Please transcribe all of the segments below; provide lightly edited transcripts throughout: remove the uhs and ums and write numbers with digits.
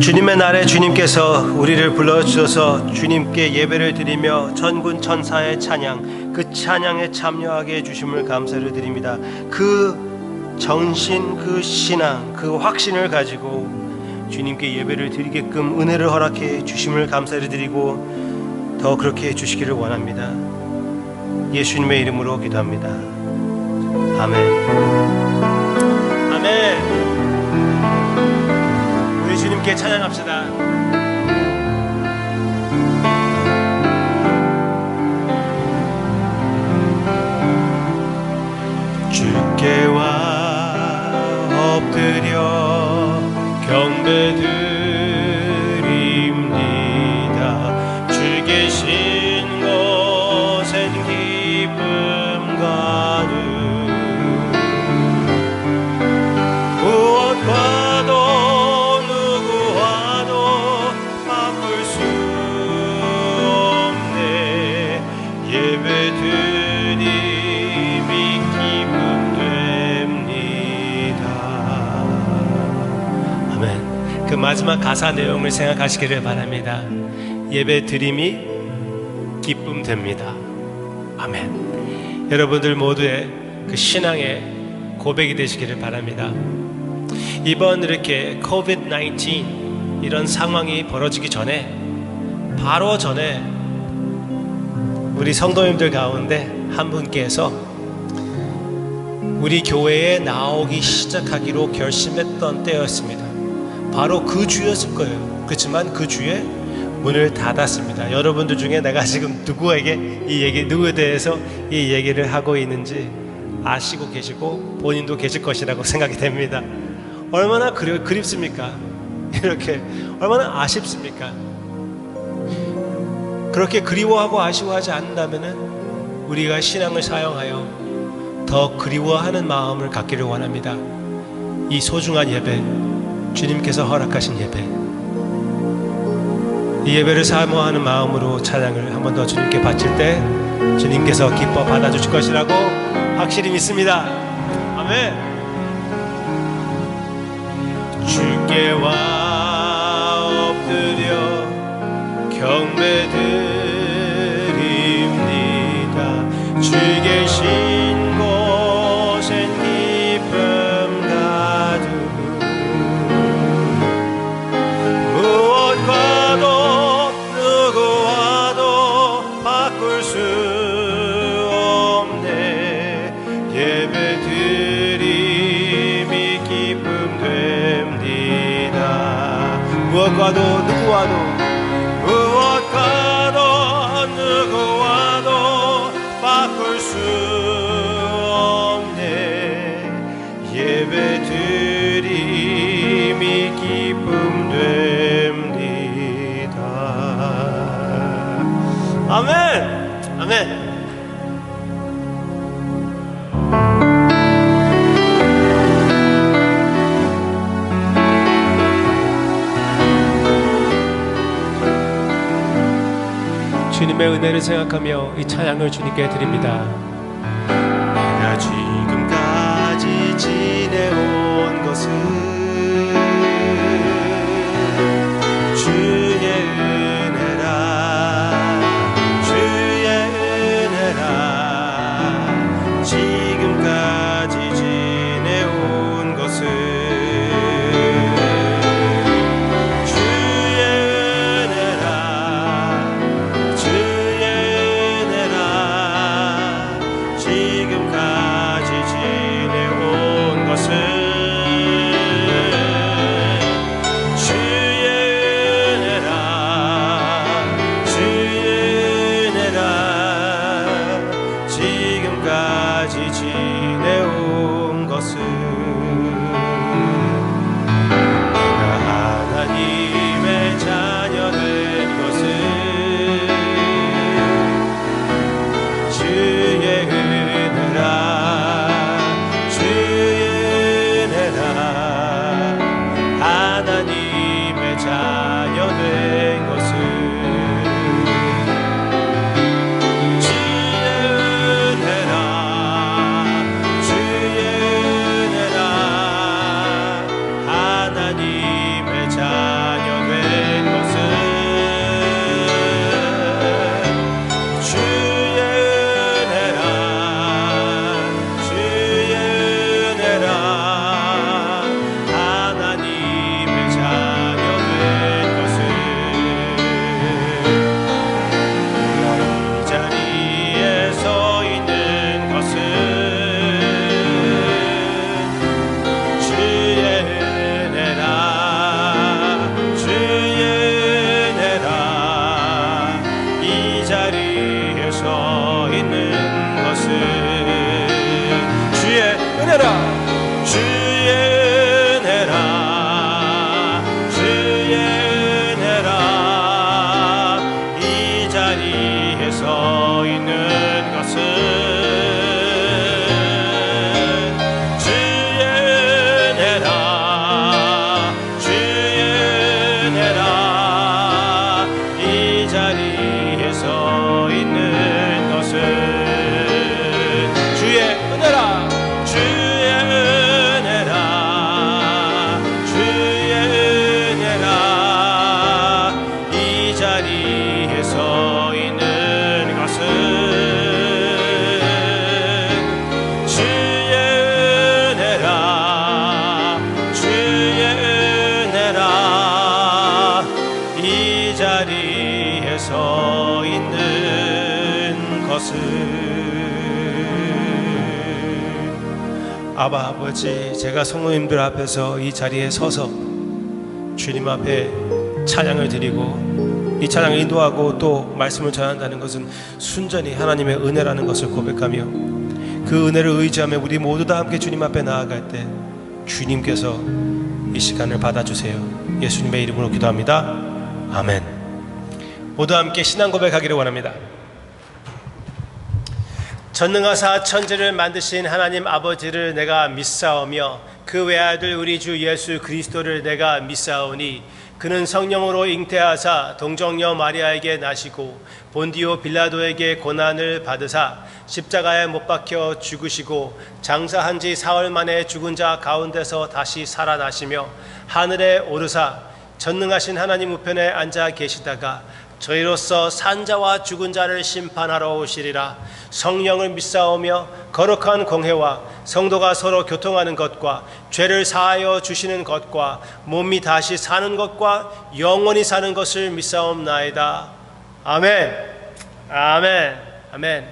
주님의 날에 주님께서 우리를 불러주셔서 주님께 예배를 드리며 천군 천사의 찬양, 그 찬양에 참여하게 해주심을 감사를 드립니다. 그 정신, 그 신앙, 그 확신을 가지고 주님께 예배를 드리게끔 은혜를 허락해 주심을 감사를 드리고 더 그렇게 해주시기를 원합니다. 예수님의 이름으로 기도합니다. 아멘. 아멘. 우리 주님께 찬양합시다. 주께 와 엎드려 경배드립니다. 주 계신 곳엔 기쁨 가득 무엇과도 누구와도 바꿀 수 없네. 예배드림이 기쁨됩니다. 아멘. 그 마지막 가사 내용을 생각하시기를 바랍니다. 예배드림이 기쁨됩니다. 아멘. 여러분들 모두의 그 신앙의 고백이 되시기를 바랍니다. 이번 이렇게 COVID-19 이런 상황이 벌어지기 전에 바로 전에 우리 성도님들 가운데 한 분께서 우리 교회에 나오기 시작하기로 결심했던 때였습니다. 바로 그 주였을 거예요. 그렇지만 그 주에 문을 닫았습니다. 여러분들 중에 내가 지금 누구에 대해서 이 얘기를 하고 있는지 아시고 계시고 본인도 계실 것이라고 생각이 됩니다. 얼마나 그립습니까? 이렇게 얼마나 아쉽습니까? 그렇게 그리워하고 아쉬워하지 않는다면은 우리가 신앙을 사용하여 더 그리워하는 마음을 갖기를 원합니다. 이 소중한 예배, 주님께서 허락하신 예배, 이 예배를 사모하는 마음으로 찬양을 한 번 더 주님께 바칠 때 주님께서 기뻐 받아주실 것이라고 확실히 믿습니다. 아멘. 주께 와 엎드려 경배드립니다. 주 계신 곳엔 기쁨 가득 무엇과도 누구와도 바꿀 수 없네. 예배드림이 기쁨됩니다. 무엇과도 누구와도 바꿀 수 없네. 예배드림이 기쁨됩니다. 아멘. 아멘. 주님의 은혜를 생각하며 이 찬양을 주님께 드립니다. 내가 지금까지 지내온 것은 주의 은혜라. 주의 은혜라. 지금까지 지내온 것은 주의 은혜라 주의 은혜라 이 자리에 서 있는 것은 주의 은혜라 주의 은혜라 이 자리에 서 있는 것은 주의 은혜라 주의 은혜라 주의 은혜라 이 자리에 서 있는 것은 주의 은혜라 주의 은혜라 이 자리에 서 있는 것은 아바 아버지, 제가 성도님들 앞에서 이 자리에 서서 주님 앞에 찬양을 드리고 이 찬양을 인도하고 또 말씀을 전한다는 것은 순전히 하나님의 은혜라는 것을 고백하며 그 은혜를 의지하며 우리 모두 다 함께 주님 앞에 나아갈 때 주님께서 이 시간을 받아주세요. 예수님의 이름으로 기도합니다. 아멘. 모두 함께 신앙 고백하기를 원합니다. 전능하사 천지를 만드신 하나님 아버지를 내가 믿사오며 그 외아들 우리 주 예수 그리스도를 내가 믿사오니 그는 성령으로 잉태하사 동정녀 마리아에게 나시고 본디오 빌라도에게 고난을 받으사 십자가에 못 박혀 죽으시고 장사한 지 사흘 만에 죽은 자 가운데서 다시 살아나시며 하늘에 오르사 전능하신 하나님 우편에 앉아 계시다가 저희로서 산자와 죽은 자를 심판하러 오시리라. 성령을 믿사오며 거룩한 공회와 성도가 서로 교통하는 것과 죄를 사하여 주시는 것과 몸이 다시 사는 것과 영원히 사는 것을 믿사옵나이다. 아멘. 아멘. 아멘.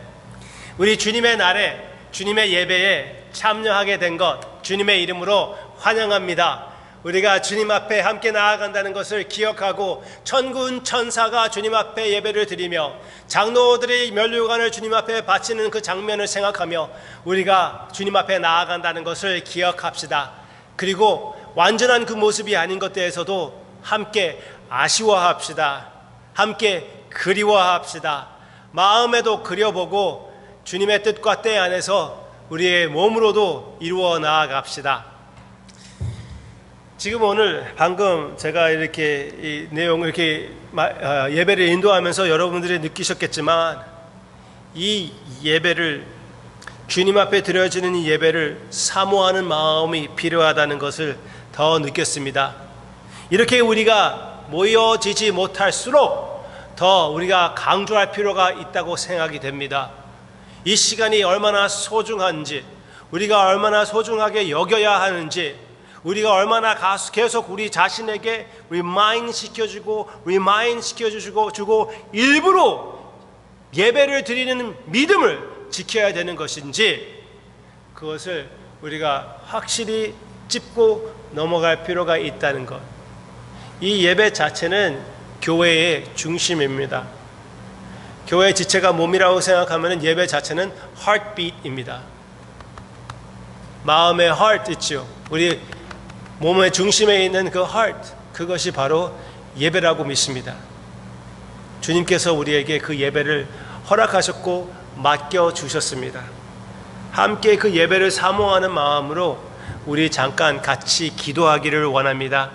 우리 주님의 날에 주님의 예배에 참여하게 된 것 주님의 이름으로 환영합니다. 우리가 주님 앞에 함께 나아간다는 것을 기억하고 천군 천사가 주님 앞에 예배를 드리며 장로들이 면류관을 주님 앞에 바치는 그 장면을 생각하며 우리가 주님 앞에 나아간다는 것을 기억합시다. 그리고 완전한 그 모습이 아닌 것들에서도 함께 아쉬워합시다. 함께 그리워합시다. 마음에도 그려보고 주님의 뜻과 때 안에서 우리의 몸으로도 이루어 나아갑시다. 지금 오늘 방금 제가 이렇게 이 내용을 이렇게 예배를 인도하면서 여러분들이 느끼셨겠지만 이 예배를 주님 앞에 드려지는 이 예배를 사모하는 마음이 필요하다는 것을 더 느꼈습니다. 이렇게 우리가 모여지지 못할수록 더 우리가 강조할 필요가 있다고 생각이 됩니다. 이 시간이 얼마나 소중한지, 우리가 얼마나 소중하게 여겨야 하는지, 우리가 얼마나 계속 우리 자신에게 리마인드 시켜주고 주고 일부러 예배를 드리는 믿음을 지켜야 되는 것인지 그것을 우리가 확실히 짚고 넘어갈 필요가 있다는 것. 이 예배 자체는 교회의 중심입니다. 교회의 지체가 몸이라고 생각하면 예배 자체는 heartbeat입니다. 마음의 heart 있죠. 우리 몸의 중심에 있는 그 heart, 그것이 바로 예배라고 믿습니다. 주님께서 우리에게 그 예배를 허락하셨고 맡겨주셨습니다. 함께 그 예배를 사모하는 마음으로 우리 잠깐 같이 기도하기를 원합니다.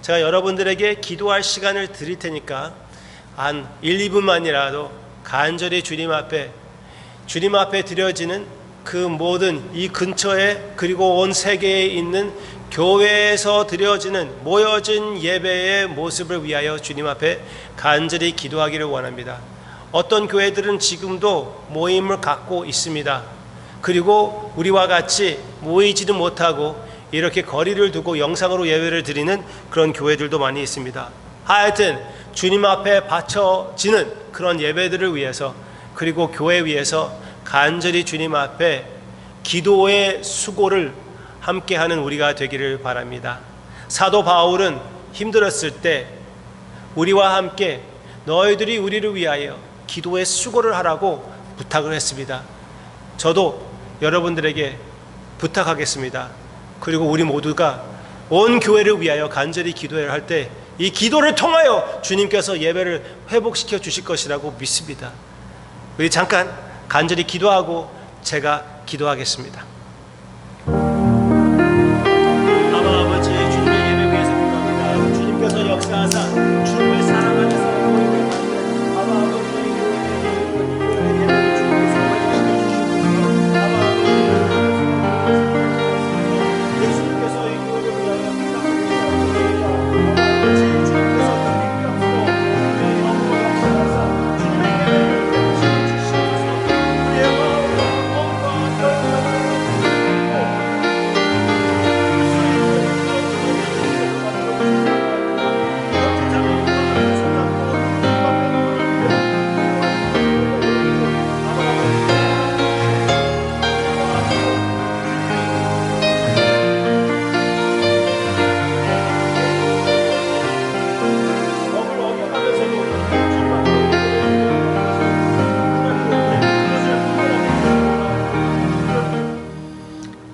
제가 여러분들에게 기도할 시간을 드릴 테니까 한 1, 2분만이라도 간절히 주님 앞에 드려지는 그 모든 이 근처에 그리고 온 세계에 있는 교회에서 드려지는 모여진 예배의 모습을 위하여 주님 앞에 간절히 기도하기를 원합니다. 어떤 교회들은 지금도 모임을 갖고 있습니다. 그리고 우리와 같이 모이지도 못하고 이렇게 거리를 두고 영상으로 예배를 드리는 그런 교회들도 많이 있습니다. 하여튼 주님 앞에 바쳐지는 그런 예배들을 위해서 그리고 교회 위해서 간절히 주님 앞에 기도의 수고를 함께하는 우리가 되기를 바랍니다. 사도 바울은 힘들었을 때 우리와 함께 너희들이 우리를 위하여 기도의 수고를 하라고 부탁을 했습니다. 저도 여러분들에게 부탁하겠습니다. 그리고 우리 모두가 온 교회를 위하여 간절히 기도해야 할 때 이 기도를 통하여 주님께서 예배를 회복시켜 주실 것이라고 믿습니다. 우리 잠깐 간절히 기도하고 제가 기도하겠습니다. 아바 아버지, 주님의 예배 위해서 기도합니다. 주님께서 역사하사 주님을 사랑하는 사람들에게 아바 아버지의 예배를 주님께서 회복시켜 주시옵소서. 아바 아버지, 예수님께서 이 교회를 위하여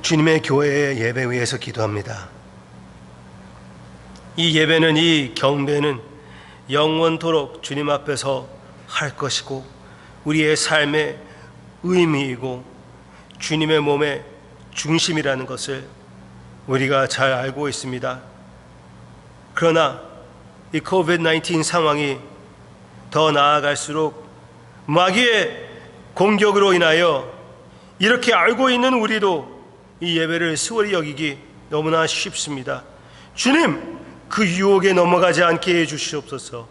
주님의 교회의 예배 위해서 기도합니다. 이 예배는, 이 경배는 영원토록 주님 앞에서 할 것이고 우리의 삶의 의미이고 주님의 몸의 중심이라는 것을 우리가 잘 알고 있습니다. 그러나 이 코비드-19 상황이 더 나아갈수록 마귀의 공격으로 인하여 이렇게 알고 있는 우리도 이 예배를 소홀히 여기기 너무나 쉽습니다. 주님, 그 유혹에 넘어가지 않게 해주시옵소서.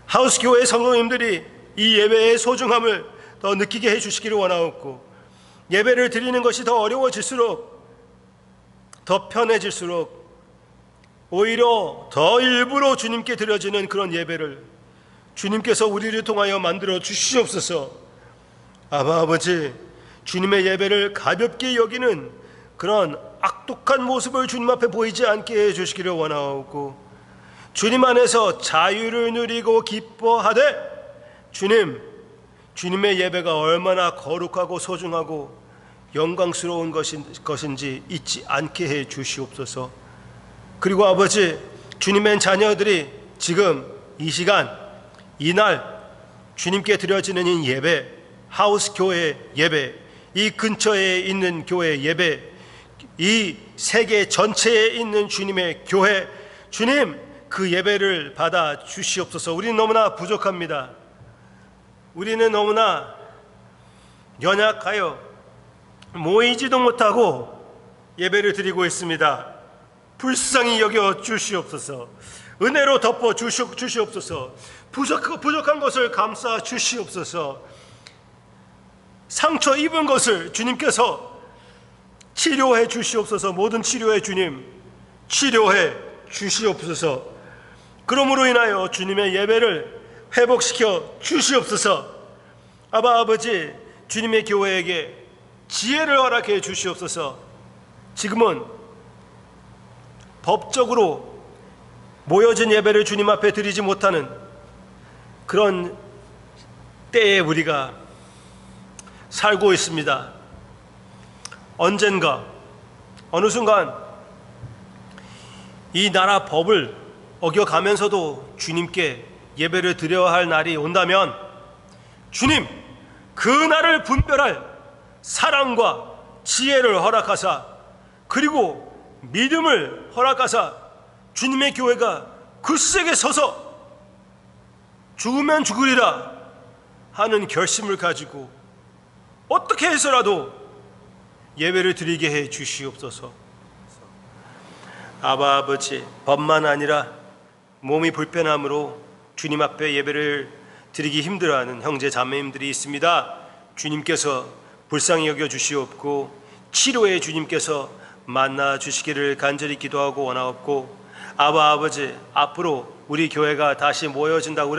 하우스교회 성도님들이 이 예배의 소중함을 더 느끼게 해주시기를 원하옵고, 예배를 드리는 것이 더 어려워질수록, 더 편해질수록 오히려 더 일부러 주님께 드려지는 그런 예배를 주님께서 우리를 통하여 만들어 주시옵소서. 아버지, 주님의 예배를 가볍게 여기는 그런 악독한 모습을 주님 앞에 보이지 않게 해주시기를 원하옵고, 주님 안에서 자유를 누리고 기뻐하되 주님의 예배가 얼마나 거룩하고 소중하고 영광스러운 것인지 잊지 않게 해 주시옵소서. 그리고 아버지, 주님의 자녀들이 지금 이 시간 이날 주님께 드려지는 이 예배, 하우스 교회 예배, 이 근처에 있는 교회 예배, 이 세계 전체에 있는 주님의 교회, 주님 그 예배를 받아 주시옵소서. 우리는 너무나 부족합니다. 우리는 너무나 연약하여 모이지도 못하고 예배를 드리고 있습니다. 불쌍히 여겨 주시옵소서. 은혜로 덮어 주시옵소서. 부족한 것을 감싸 주시옵소서. 상처 입은 것을 주님께서 치료해 주시옵소서. 모든 치료의 주님, 치료해 주시옵소서. 그러므로 인하여 주님의 예배를 회복시켜 주시옵소서. 아버지, 주님의 교회에게 지혜를 허락해 주시옵소서. 지금은 법적으로 모여진 예배를 주님 앞에 드리지 못하는 그런 때에 우리가 살고 있습니다. 언젠가 어느 순간 이 나라 법을 어겨가면서도 주님께 예배를 드려야 할 날이 온다면 주님, 그 날을 분별할 사랑과 지혜를 허락하사, 그리고 믿음을 허락하사 주님의 교회가 굳세게 서서 죽으면 죽으리라 하는 결심을 가지고 어떻게 해서라도 예배를 드리게 해 주시옵소서. 아버지, 법만 아니라 몸이 불편함으로 주님 앞에 예배를 드리기 힘들어하는 형제 자매님들이 있습니다. 주님께서 불쌍히 여겨 주시옵고 치료에 주님께서 만나 주시기를 간절히 기도하고 원하옵고, 아버지, 앞으로 우리 교회가 다시 모여진다고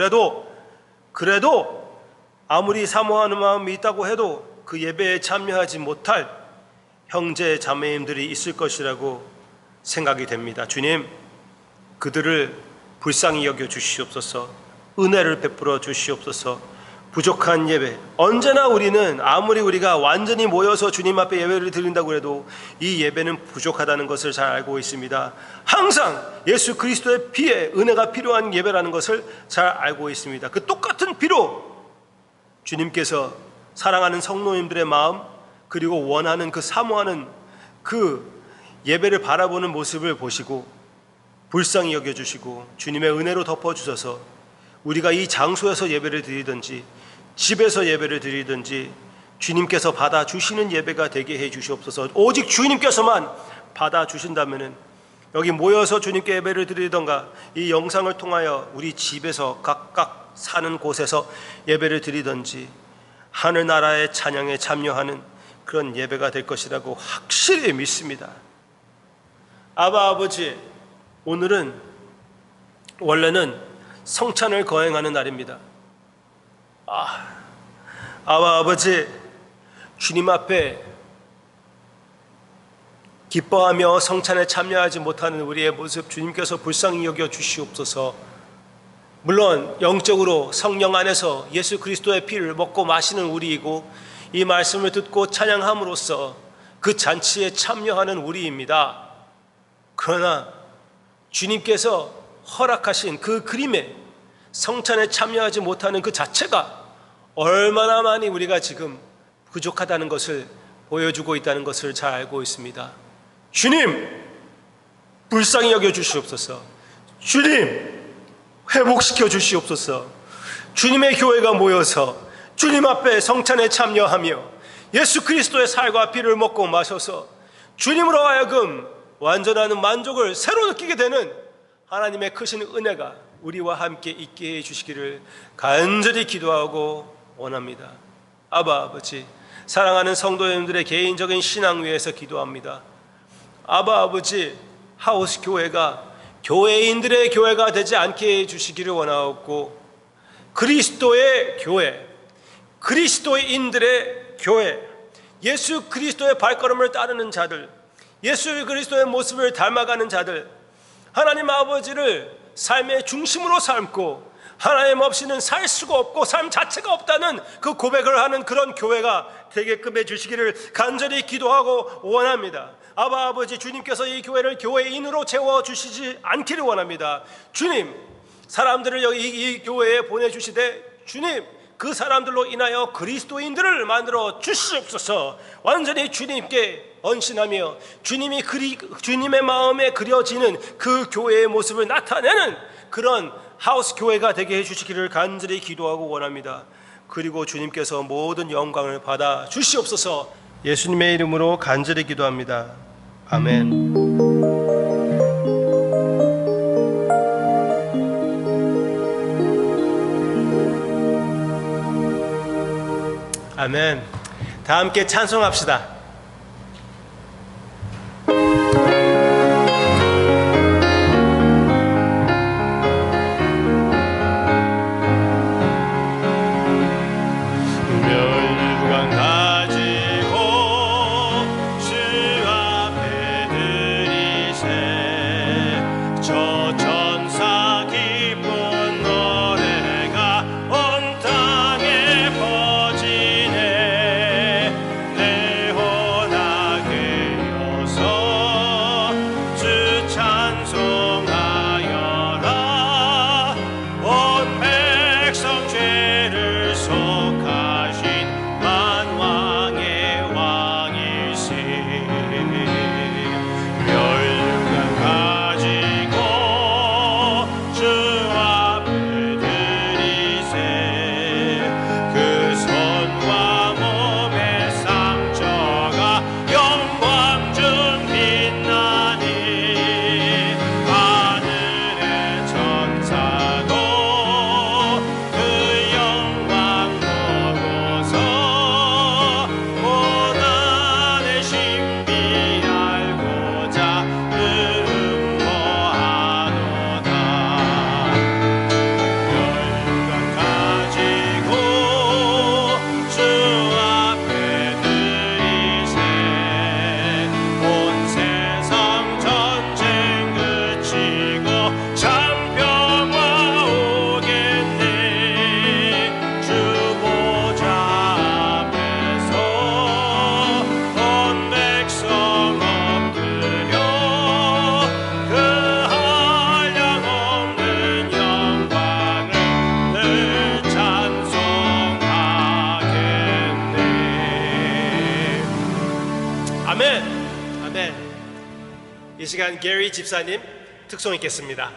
그래도 아무리 사모하는 마음이 있다고 해도 그 예배에 참여하지 못할 형제 자매님들이 있을 것이라고 생각이 됩니다. 주님, 그들을 불쌍히 여겨 주시옵소서. 은혜를 베풀어 주시옵소서. 부족한 예배, 언제나 우리는 아무리 우리가 완전히 모여서 주님 앞에 예배를 드린다고 해도 이 예배는 부족하다는 것을 잘 알고 있습니다. 항상 예수 그리스도의 피에 은혜가 필요한 예배라는 것을 잘 알고 있습니다. 그 똑같은 피로 주님께서 사랑하는 성도님들의 마음, 그리고 원하는 그 사모하는 그 예배를 바라보는 모습을 보시고 불쌍히 여겨주시고 주님의 은혜로 덮어주셔서 우리가 이 장소에서 예배를 드리든지 집에서 예배를 드리든지 주님께서 받아주시는 예배가 되게 해 주시옵소서. 오직 주님께서만 받아주신다면 여기 모여서 주님께 예배를 드리던가 이 영상을 통하여 우리 집에서 각각 사는 곳에서 예배를 드리든지 하늘나라의 찬양에 참여하는 그런 예배가 될 것이라고 확실히 믿습니다. 아바 아버지, 오늘은 원래는 성찬을 거행하는 날입니다. 아바 아버지, 주님 앞에 기뻐하며 성찬에 참여하지 못하는 우리의 모습 주님께서 불쌍히 여겨 주시옵소서. 물론 영적으로 성령 안에서 예수 그리스도의 피를 먹고 마시는 우리이고 이 말씀을 듣고 찬양함으로써 그 잔치에 참여하는 우리입니다. 그러나 주님께서 허락하신 그 그림에 성찬에 참여하지 못하는 그 자체가 얼마나 많이 우리가 지금 부족하다는 것을 보여주고 있다는 것을 잘 알고 있습니다. 주님, 불쌍히 여겨 주시옵소서. 주님, 회복시켜 주시옵소서. 주님의 교회가 모여서 주님 앞에 성찬에 참여하며 예수 그리스도의 살과 피를 먹고 마셔서 주님으로 하여금 완전한 만족을 새로 느끼게 되는 하나님의 크신 은혜가 우리와 함께 있게 해주시기를 간절히 기도하고 원합니다. 아바 아버지, 사랑하는 성도 여러분들의 개인적인 신앙 위해서 기도합니다. 아바 아버지, 하우스 교회가 교회인들의 교회가 되지 않게 해주시기를 원하옵고 그리스도의 교회, 그리스도인들의 교회, 예수 그리스도의 발걸음을 따르는 자들, 예수 그리스도의 모습을 닮아가는 자들, 하나님 아버지를 삶의 중심으로 삼고 하나님 없이는 살 수가 없고 삶 자체가 없다는 그 고백을 하는 그런 교회가 되게끔 해주시기를 간절히 기도하고 원합니다. 아바 아버지, 주님께서 이 교회를 교회인으로 채워주시지 않기를 원합니다. 주님, 사람들을 여기 이 교회에 보내주시되 주님, 그 사람들로 인하여 그리스도인들을 만들어 주시옵소서. 완전히 주님께 언신하며 주님의 마음에 그려지는 그 교회의 모습을 나타내는 그런 하우스 교회가 되게 해주시기를 간절히 기도하고 원합니다. 그리고 주님께서 모든 영광을 받아 주시옵소서. 예수님의 이름으로 간절히 기도합니다. 아멘. 아멘. 다 함께 찬송합시다. 온 땅에 퍼지네. 내 이 시간 게리 집사님 특송 있겠습니다.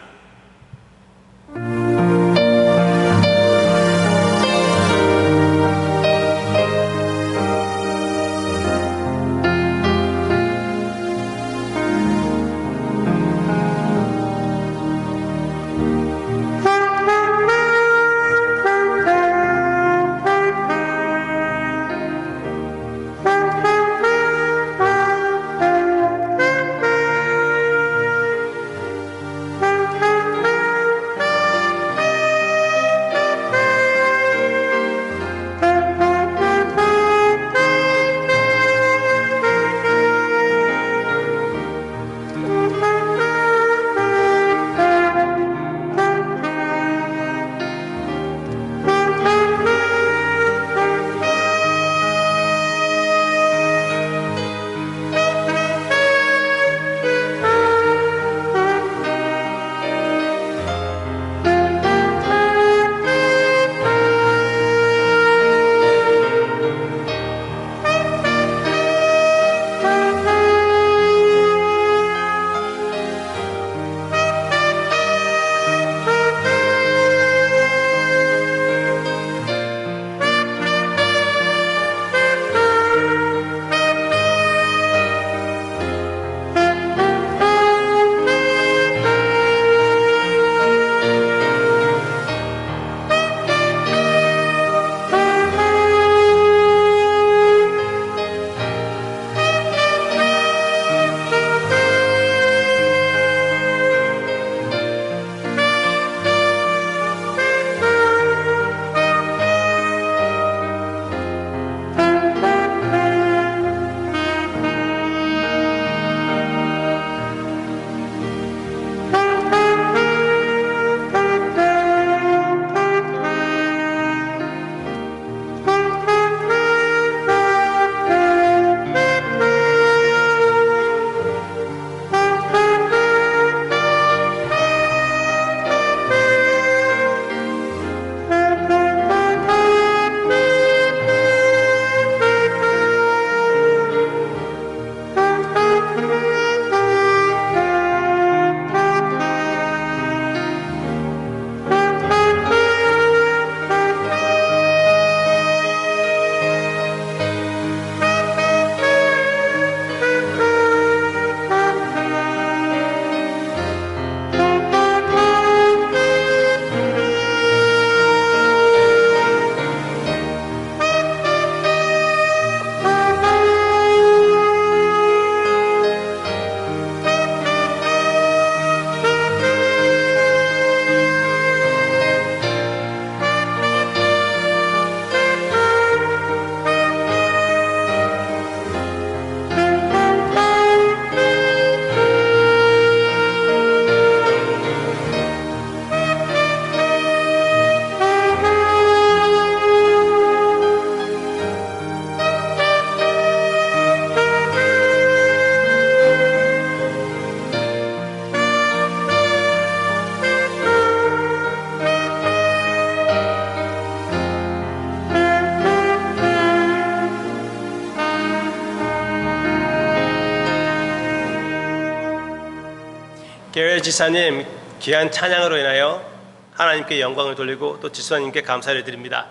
게리 지사님 귀한 찬양으로 인하여 하나님께 영광을 돌리고 또 지사님께 감사를 드립니다.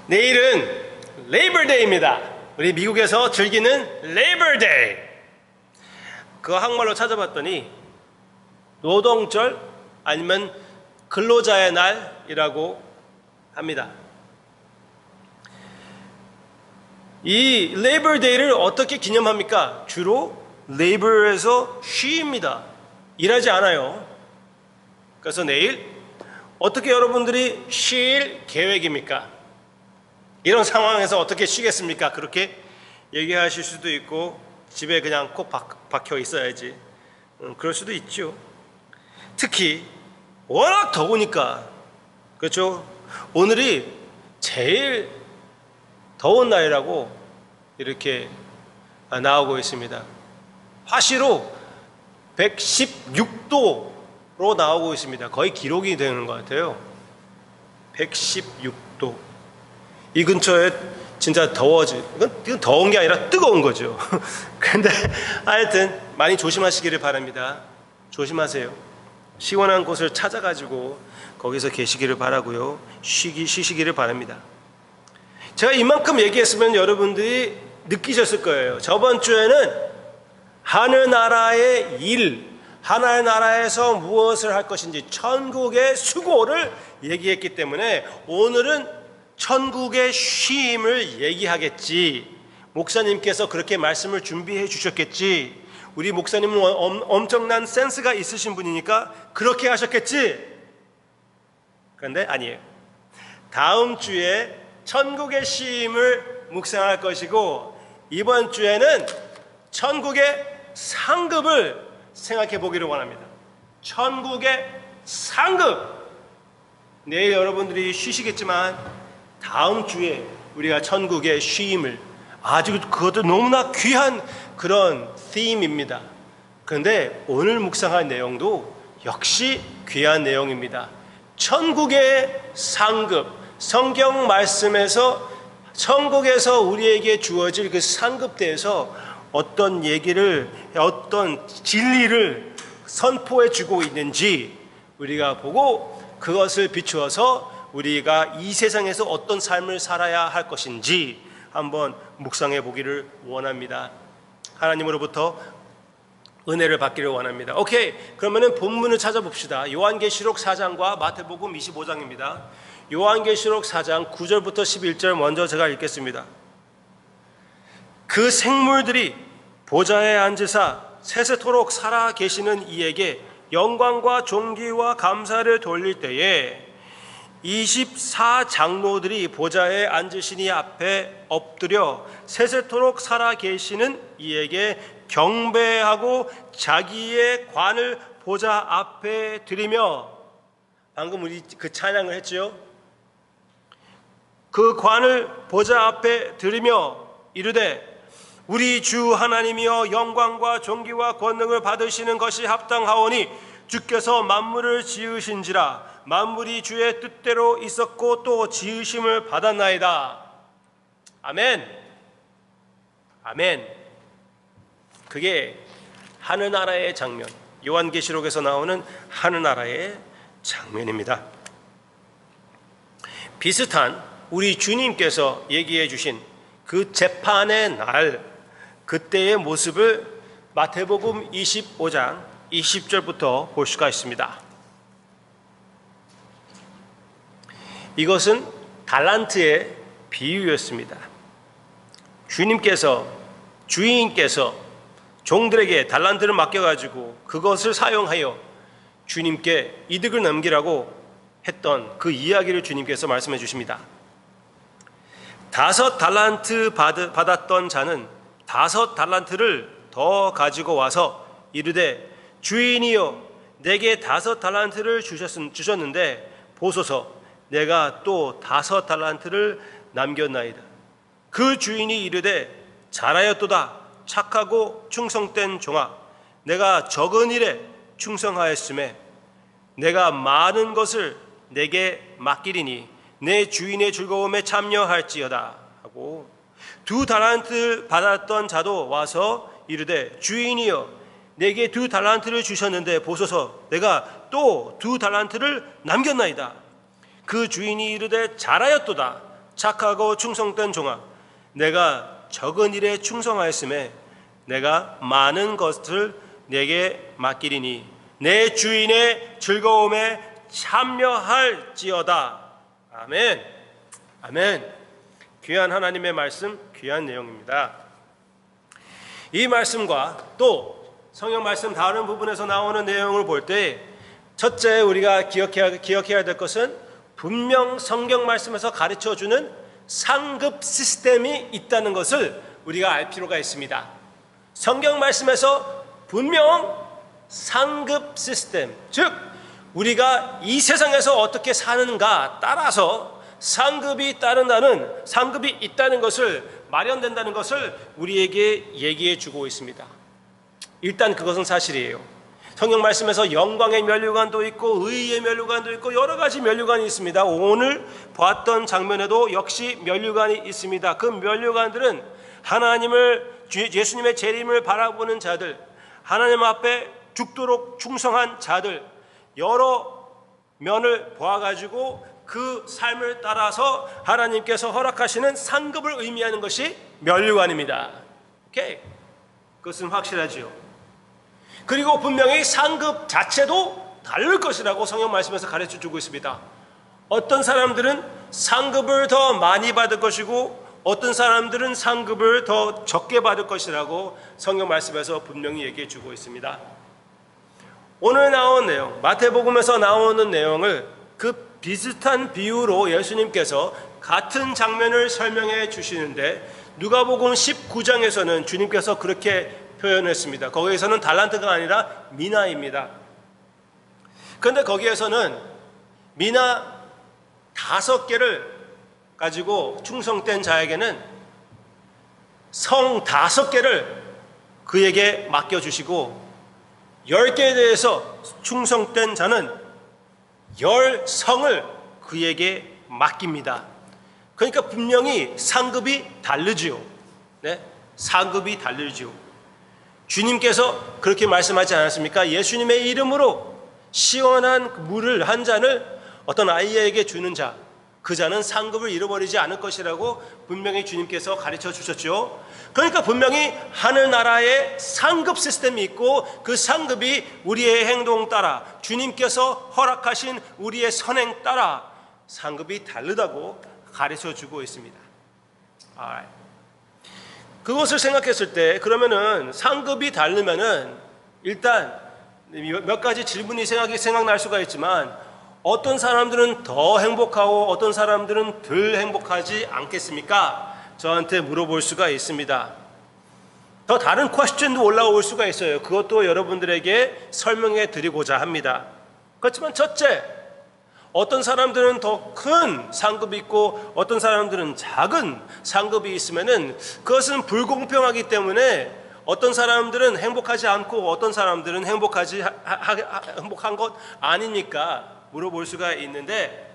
내일은 레이버데이입니다. 우리 미국에서 즐기는 레이버데이. 그 한국말로 찾아봤더니 노동절 아니면 근로자의 날이라고 합니다. 이 레이버데이를 어떻게 기념합니까? 주로 레이버에서 쉬입니다. 일하지 않아요. 그래서 내일 어떻게 여러분들이 쉴 계획입니까? 이런 상황에서 어떻게 쉬겠습니까? 그렇게 얘기하실 수도 있고 집에 그냥 꼭 박혀 있어야지. 그럴 수도 있죠. 특히 워낙 더우니까. 그렇죠? 오늘이 제일 더운 날이라고 이렇게 나오고 있습니다. 화씨로 116도로 나오고 있습니다. 거의 기록이 되는 것 같아요. 116도. 이 근처에 진짜 더워지. 이건 더운 게 아니라 뜨거운 거죠. 근데 하여튼 많이 조심하시기를 바랍니다. 조심하세요. 시원한 곳을 찾아가지고 거기서 계시기를 바라고요. 쉬시기를 바랍니다. 제가 이만큼 얘기했으면 여러분들이 느끼셨을 거예요. 저번 주에는 하늘나라의 일, 하늘나라에서 무엇을 할 것인지 천국의 수고를 얘기했기 때문에 오늘은 천국의 쉼을 얘기하겠지. 목사님께서 그렇게 말씀을 준비해 주셨겠지. 우리 목사님은 엄청난 센스가 있으신 분이니까 그렇게 하셨겠지. 그런데 아니에요. 다음 주에 천국의 쉼을 묵상할 것이고, 이번 주에는 천국의 상급을 생각해 보기를 원합니다. 천국의 상급. 내일 여러분들이 쉬시겠지만 다음 주에 우리가 천국의 쉼을, 아주 그것도 너무나 귀한 그런 theme입니다. 그런데 오늘 묵상할 내용도 역시 귀한 내용입니다. 천국의 상급, 성경 말씀에서 천국에서 우리에게 주어질 그 상급대에서 어떤 얘기를, 어떤 진리를 선포해 주고 있는지 우리가 보고 그것을 비추어서 우리가 이 세상에서 어떤 삶을 살아야 할 것인지 한번 묵상해 보기를 원합니다. 하나님으로부터 은혜를 받기를 원합니다. 오케이, 그러면은 본문을 찾아봅시다. 요한계시록 4장과 마태복음 25장입니다. 요한계시록 4장 9절부터 11절 먼저 제가 읽겠습니다. 그 생물들이 보좌에 앉으사 세세토록 살아 계시는 이에게 영광과 존귀와 감사를 돌릴 때에 24장로들이 보좌에 앉으신 이 앞에 엎드려 세세토록 살아 계시는 이에게 경배하고 자기의 관을 보좌 앞에 드리며, 방금 우리 그 찬양을 했죠. 그 관을 보좌 앞에 드리며 이르되 우리 주 하나님이여 영광과 존귀와 권능을 받으시는 것이 합당하오니 주께서 만물을 지으신지라 만물이 주의 뜻대로 있었고 또 지으심을 받았나이다. 아멘. 아멘. 그게 하늘나라의 장면, 요한계시록에서 나오는 하늘나라의 장면입니다. 비슷한 우리 주님께서 얘기해 주신 그 재판의 날, 그때의 모습을 마태복음 25장 20절부터 볼 수가 있습니다. 이것은 달란트의 비유였습니다. 주인께서 종들에게 달란트를 맡겨가지고 그것을 사용하여 주님께 이득을 남기라고 했던 그 이야기를 주님께서 말씀해 주십니다. 5 달란트 받았던 자는 5 달란트를 더 가지고 와서 이르되 주인이여 내게 5 달란트를 주셨는데 보소서 내가 또 5 달란트를 남겼나이다. 그 주인이 이르되 잘하였도다 착하고 충성된 종아, 내가 적은 일에 충성하였음에 내가 많은 것을 내게 맡기리니 내 주인의 즐거움에 참여할지어다 하고, 2 달란트 받았던 자도 와서 이르되 주인이여 내게 2 달란트를 주셨는데 보소서 내가 또 2 달란트를 남겼나이다. 그 주인이 이르되 잘하였도다 착하고 충성된 종아, 내가 적은 일에 충성하였음에 내가 많은 것을 내게 맡기리니 내 주인의 즐거움에 참여할지어다. 아멘. 아멘. 귀한 하나님의 말씀, 귀한 내용입니다. 이 말씀과 또 성경 말씀 다른 부분에서 나오는 내용을 볼 때 첫째 우리가 기억해야 될 것은 분명 성경 말씀에서 가르쳐주는 상급 시스템이 있다는 것을 우리가 알 필요가 있습니다. 성경 말씀에서 분명 상급 시스템, 즉 우리가 이 세상에서 어떻게 사는가 따라서 상급이 있다는 것을, 마련된다는 것을 우리에게 얘기해 주고 있습니다. 일단 그것은 사실이에요. 성경 말씀에서 영광의 면류관도 있고 의의 면류관도 있고 여러 가지 면류관이 있습니다. 오늘 봤던 장면에도 역시 면류관이 있습니다. 그 면류관들은 하나님을, 예수님의 재림을 바라보는 자들, 하나님 앞에 죽도록 충성한 자들, 여러 면을 보아가지고 그 삶을 따라서 하나님께서 허락하시는 상급을 의미하는 것이 면류관입니다. 오케이, 그것은 확실하지요. 그리고 분명히 상급 자체도 다를 것이라고 성경 말씀에서 가르쳐주고 있습니다. 어떤 사람들은 상급을 더 많이 받을 것이고 어떤 사람들은 상급을 더 적게 받을 것이라고 성경 말씀에서 분명히 얘기해 주고 있습니다. 오늘 나온 내용, 마태복음에서 나오는 내용을 그 비슷한 비유로 예수님께서 같은 장면을 설명해 주시는데 누가복음 19장에서는 주님께서 그렇게 표현했습니다. 거기에서는 달란트가 아니라 미나입니다. 그런데 거기에서는 미나 5개를 가지고 충성된 자에게는 성 5개를 그에게 맡겨주시고 10개에 대해서 충성된 자는 10성을 그에게 맡깁니다. 그러니까 분명히 상급이 다르지요. 네? 상급이 다르지요. 주님께서 그렇게 말씀하지 않았습니까? 예수님의 이름으로 시원한 물을 한 잔을 어떤 아이에게 주는 자, 그 자는 상급을 잃어버리지 않을 것이라고 분명히 주님께서 가르쳐 주셨죠. 그러니까 분명히 하늘나라에 상급 시스템이 있고 그 상급이 우리의 행동 따라 주님께서 허락하신 우리의 선행 따라 상급이 다르다고 가르쳐 주고 있습니다. 그것을 생각했을 때 그러면은 상급이 다르면은 일단 몇 가지 질문이 생각날 수가 있지만 어떤 사람들은 더 행복하고 어떤 사람들은 덜 행복하지 않겠습니까? 저한테 물어볼 수가 있습니다. 더 다른 퀘스천도 올라올 수가 있어요. 그것도 여러분들에게 설명해 드리고자 합니다. 그렇지만 첫째, 어떤 사람들은 더 큰 상급이 있고 어떤 사람들은 작은 상급이 있으면은 그것은 불공평하기 때문에 어떤 사람들은 행복하지 않고 어떤 사람들은 행복한 것 아니니까 물어볼 수가 있는데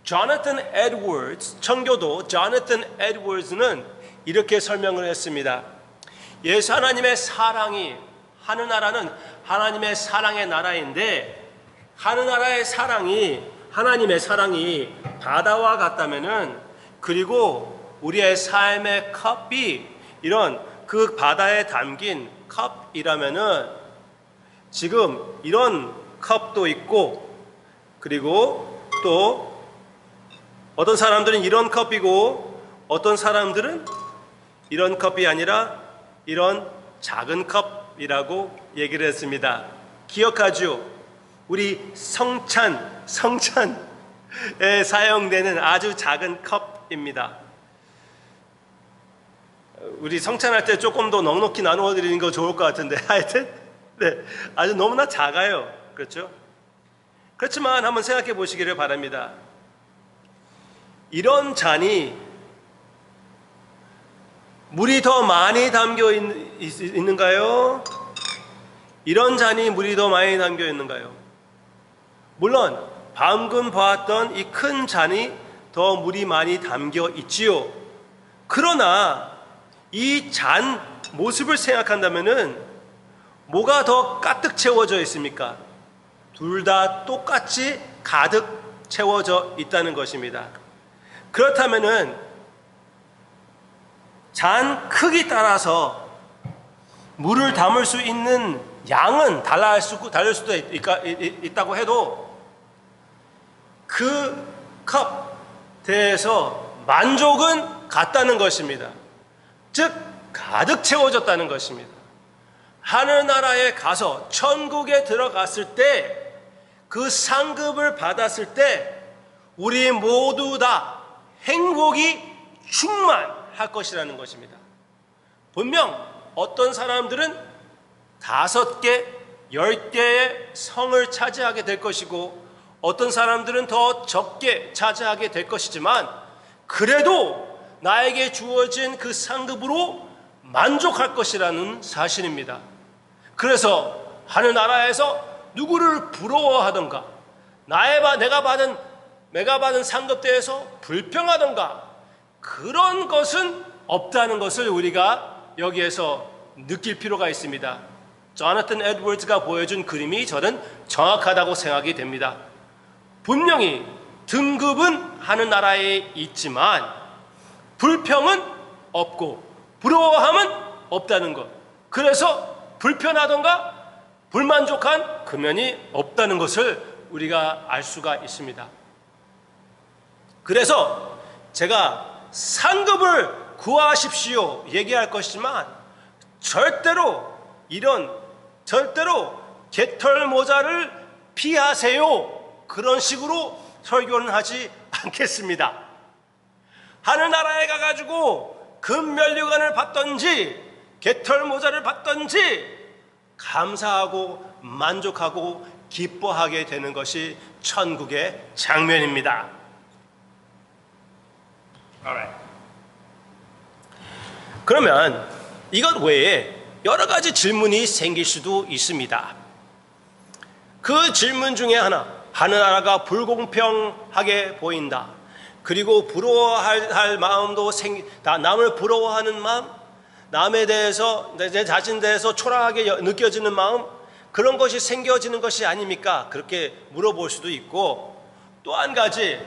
조나탄 에드워즈, 청교도 조나탄 에드워즈는 이렇게 설명을 했습니다. 예수 하나님의 사랑이, 하늘나라는 하나님의 사랑의 나라인데 하늘나라의 사랑이, 하나님의 사랑이 바다와 같다면은, 그리고 우리의 삶의 컵이 이런 그 바다에 담긴 컵이라면은 지금 이런 컵도 있고 그리고 또 어떤 사람들은 이런 컵이고 어떤 사람들은 이런 컵이 아니라 이런 작은 컵이라고 얘기를 했습니다. 기억하죠? 우리 성찬에 사용되는 아주 작은 컵입니다. 우리 성찬할 때 조금 더 넉넉히 나누어 드리는 거 좋을 것 같은데 하여튼 네, 아주 너무나 작아요. 그렇죠? 그렇지만 한번 생각해 보시기를 바랍니다. 이런 잔이 물이 더 많이 담겨 있는가요? 이런 잔이 물이 더 많이 담겨 있는가요? 물론 방금 보았던 이 큰 잔이 더 물이 많이 담겨 있지요. 그러나 이 잔 모습을 생각한다면은 뭐가 더 가득 채워져 있습니까? 둘 다 똑같이 가득 채워져 있다는 것입니다. 그렇다면은 잔 크기 따라서 물을 담을 수 있는 양은 다를 수도 있다고 해도 그 컵 대해서 만족은 같다는 것입니다. 즉 가득 채워졌다는 것입니다. 하늘나라에 가서 천국에 들어갔을 때 그 상급을 받았을 때 우리 모두 다 행복이 충만할 것이라는 것입니다. 분명 어떤 사람들은 5개, 10개의 성을 차지하게 될 것이고 어떤 사람들은 더 적게 차지하게 될 것이지만 그래도 나에게 주어진 그 상급으로 만족할 것이라는 사실입니다. 그래서 하늘나라에서 누구를 부러워하던가, 내가 받은 상급대에서 불평하던가, 그런 것은 없다는 것을 우리가 여기에서 느낄 필요가 있습니다. 조나탄 에드워즈가 보여준 그림이 저는 정확하다고 생각이 됩니다. 분명히 등급은 하늘나라에 있지만 불평은 없고 부러워함은 없다는 것, 그래서 불편하던가 불만족한 금연이 없다는 것을 우리가 알 수가 있습니다. 그래서 제가 상급을 구하십시오 얘기할 것이지만 절대로 깃털 모자를 피하세요 그런 식으로 설교는 하지 않겠습니다. 하늘나라에 가가지고 금면류관을 받던지 깃털 모자를 받던지 감사하고 만족하고 기뻐하게 되는 것이 천국의 장면입니다. Alright. 그러면 이것 외에 여러 가지 질문이 생길 수도 있습니다. 그 질문 중에 하나, 하늘나라가 불공평하게 보인다. 그리고 부러워할 마음도 남을 부러워하는 마음, 남에 대해서 내 자신에 대해서 초라하게 느껴지는 마음, 그런 것이 생겨지는 것이 아닙니까? 그렇게 물어볼 수도 있고, 또 한 가지,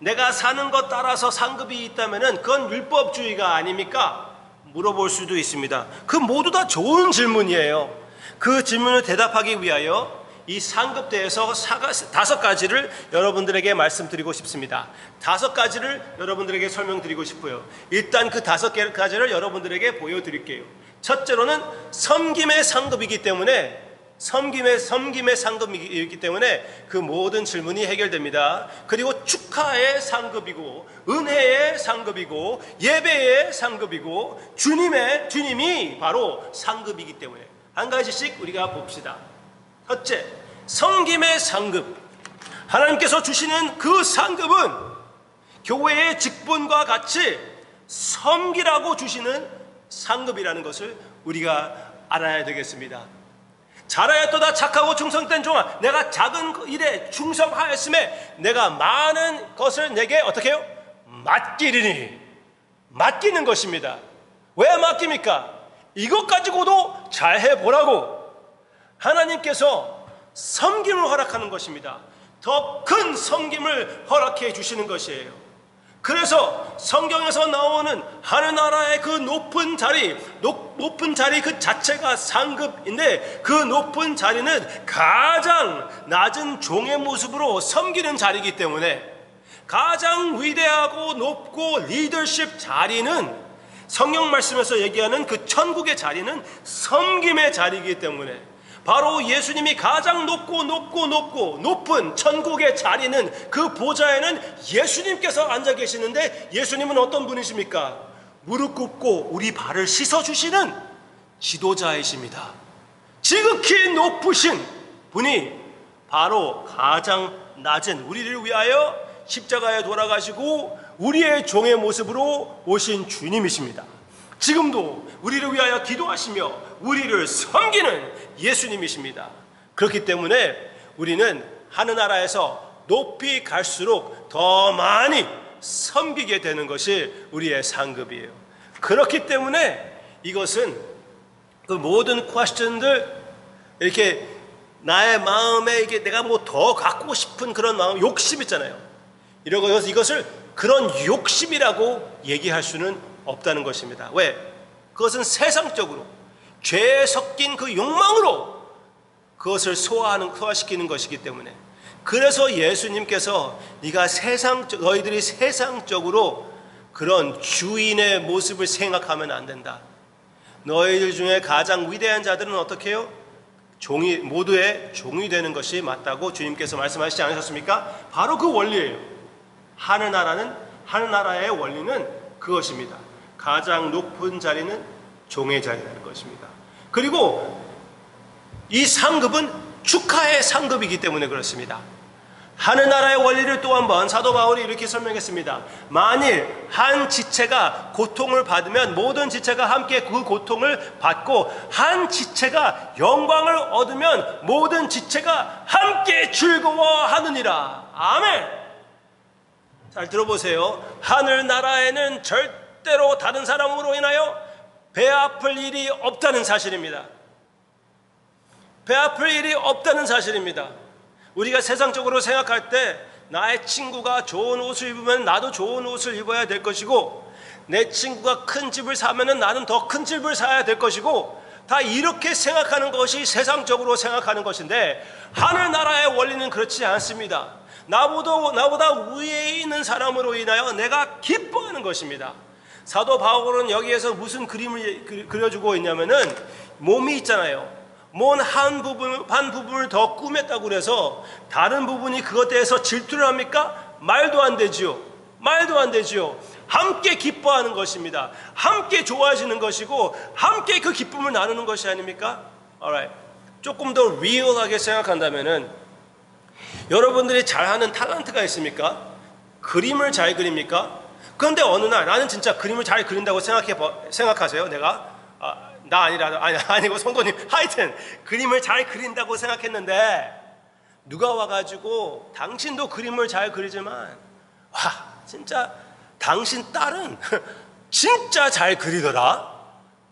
내가 사는 것 따라서 상급이 있다면은 그건 율법주의가 아닙니까? 물어볼 수도 있습니다. 그 모두 다 좋은 질문이에요. 그 질문을 대답하기 위하여 이 상급대에서 5가지를 여러분들에게 말씀드리고 싶습니다. 5가지를 여러분들에게 설명드리고 싶고요. 일단 그 5가지를 여러분들에게 보여드릴게요. 첫째로는 섬김의 상급이기 때문에 그 모든 질문이 해결됩니다. 그리고 축하의 상급이고, 은혜의 상급이고, 예배의 상급이고, 주님이 바로 상급이기 때문에 한 가지씩 우리가 봅시다. 첫째, 섬김의 상급. 하나님께서 주시는 그 상급은 교회의 직분과 같이 섬기라고 주시는 상급이라는 것을 우리가 알아야 되겠습니다. 잘하였도다 착하고 충성된 종아, 내가 작은 일에 충성하였음에 내가 많은 것을 내게 어떻게 해요? 맡기리니. 맡기는 것입니다. 왜 맡깁니까? 이것 가지고도 잘해보라고 하나님께서 섬김을 허락하는 것입니다. 더 큰 섬김을 허락해 주시는 것이에요. 그래서 성경에서 나오는 하늘나라의 그 높은 자리 그 자체가 상급인데, 그 높은 자리는 가장 낮은 종의 모습으로 섬기는 자리이기 때문에, 가장 위대하고 높고 리더십 자리는, 성경 말씀에서 얘기하는 그 천국의 자리는 섬김의 자리이기 때문에, 바로 예수님이 가장 높은 천국의 자리는, 그 보좌에는 예수님께서 앉아 계시는데, 예수님은 어떤 분이십니까? 무릎 꿇고 우리 발을 씻어주시는 지도자이십니다. 지극히 높으신 분이 바로 가장 낮은, 우리를 위하여 십자가에 돌아가시고 우리의 종의 모습으로 오신 주님이십니다. 지금도 우리를 위하여 기도하시며 우리를 섬기는 예수님이십니다. 그렇기 때문에 우리는 하늘나라에서 높이 갈수록 더 많이 섬기게 되는 것이 우리의 상급이에요. 그렇기 때문에 이것은 그 모든 퀘스천들, 이렇게 나의 마음에 이게 내가 뭐 더 갖고 싶은 그런 마음, 욕심 있잖아요. 이것을 그런 욕심이라고 얘기할 수는 없다는 것입니다. 왜? 그것은 세상적으로 죄에 섞인 그 욕망으로 그것을 소화시키는 것이기 때문에, 그래서 예수님께서 너희들이 세상적으로 그런 주인의 모습을 생각하면 안 된다. 너희들 중에 가장 위대한 자들은 어떻게 해요? 모두의 종이 되는 것이 맞다고 주님께서 말씀하시지 않으셨습니까? 바로 그 원리예요. 하늘나라의 원리는 그것입니다. 가장 높은 자리는 종의 자리라는 것입니다. 그리고 이 상급은 축하의 상급이기 때문에 그렇습니다. 하늘나라의 원리를 또 한번 사도 바울이 이렇게 설명했습니다. 만일 한 지체가 고통을 받으면 모든 지체가 함께 그 고통을 받고, 한 지체가 영광을 얻으면 모든 지체가 함께 즐거워하느니라. 아멘. 잘 들어보세요. 하늘나라에는 절대로 다른 사람으로 인하여 배 아플 일이 없다는 사실입니다. 배 아플 일이 없다는 사실입니다. 우리가 세상적으로 생각할 때 나의 친구가 좋은 옷을 입으면 나도 좋은 옷을 입어야 될 것이고, 내 친구가 큰 집을 사면 나는 더 큰 집을 사야 될 것이고, 다 이렇게 생각하는 것이 세상적으로 생각하는 것인데, 하늘나라의 원리는 그렇지 않습니다. 나보다 위에 있는 사람으로 인하여 내가 기뻐하는 것입니다. 사도 바울은 여기에서 무슨 그림을 그려주고 있냐면은, 몸이 있잖아요. 몸 한 부분을 더 꾸몄다고 그래서 다른 부분이 그것 대해서 질투를 합니까? 말도 안 되지요. 말도 안 되지요. 함께 기뻐하는 것입니다. 함께 좋아지는 것이고, 함께 그 기쁨을 나누는 것이 아닙니까? Alright. 조금 더 리얼하게 생각한다면은, 여러분들이 잘하는 탤런트가 있습니까? 그림을 잘 그립니까? 그런데 어느 날 나는 진짜 그림을 잘 그린다고 생각하세요? 아니고 성도님, 하여튼 그림을 잘 그린다고 생각했는데, 누가 와가지고 당신도 그림을 잘 그리지만 진짜 당신 딸은 진짜 잘 그리더라.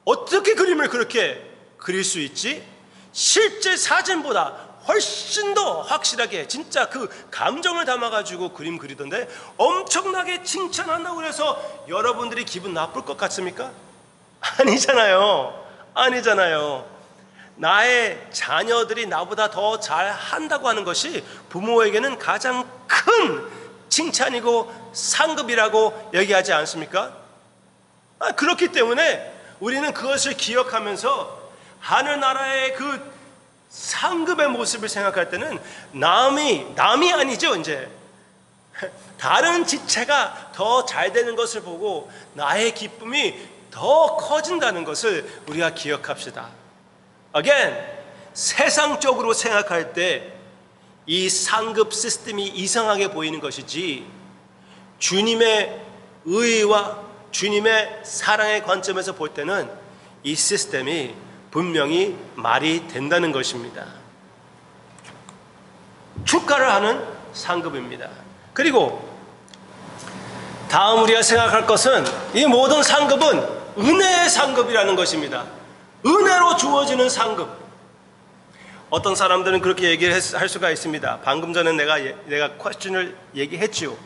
어떻게 그림을 그렇게 그릴 수 있지? 실제 사진보다 훨씬 더 확실하게 진짜 그 감정을 담아가지고 그림 그리던데, 엄청나게 칭찬한다고 그래서 여러분들이 기분 나쁠 것 같습니까? 아니잖아요. 나의 자녀들이 나보다 더 잘한다고 하는 것이 부모에게는 가장 큰 칭찬이고 상급이라고 얘기하지 않습니까? 그렇기 때문에 우리는 그것을 기억하면서 하늘나라의 그 상급의 모습을 생각할 때는 남이 아니죠. 이제 다른 지체가 더 잘 되는 것을 보고 나의 기쁨이 더 커진다는 것을 우리가 기억합시다. Again, 세상적으로 생각할 때 이 상급 시스템이 이상하게 보이는 것이지, 주님의 의와 주님의 사랑의 관점에서 볼 때는 이 시스템이 분명히 말이 된다는 것입니다. 축하를 하는 상급입니다. 그리고 다음 우리가 생각할 것은, 이 모든 상급은 은혜의 상급이라는 것입니다. 은혜로 주어지는 상급. 어떤 사람들은 그렇게 얘기를 할 수가 있습니다. 방금 전에 내가 퀘스천을 얘기했지요.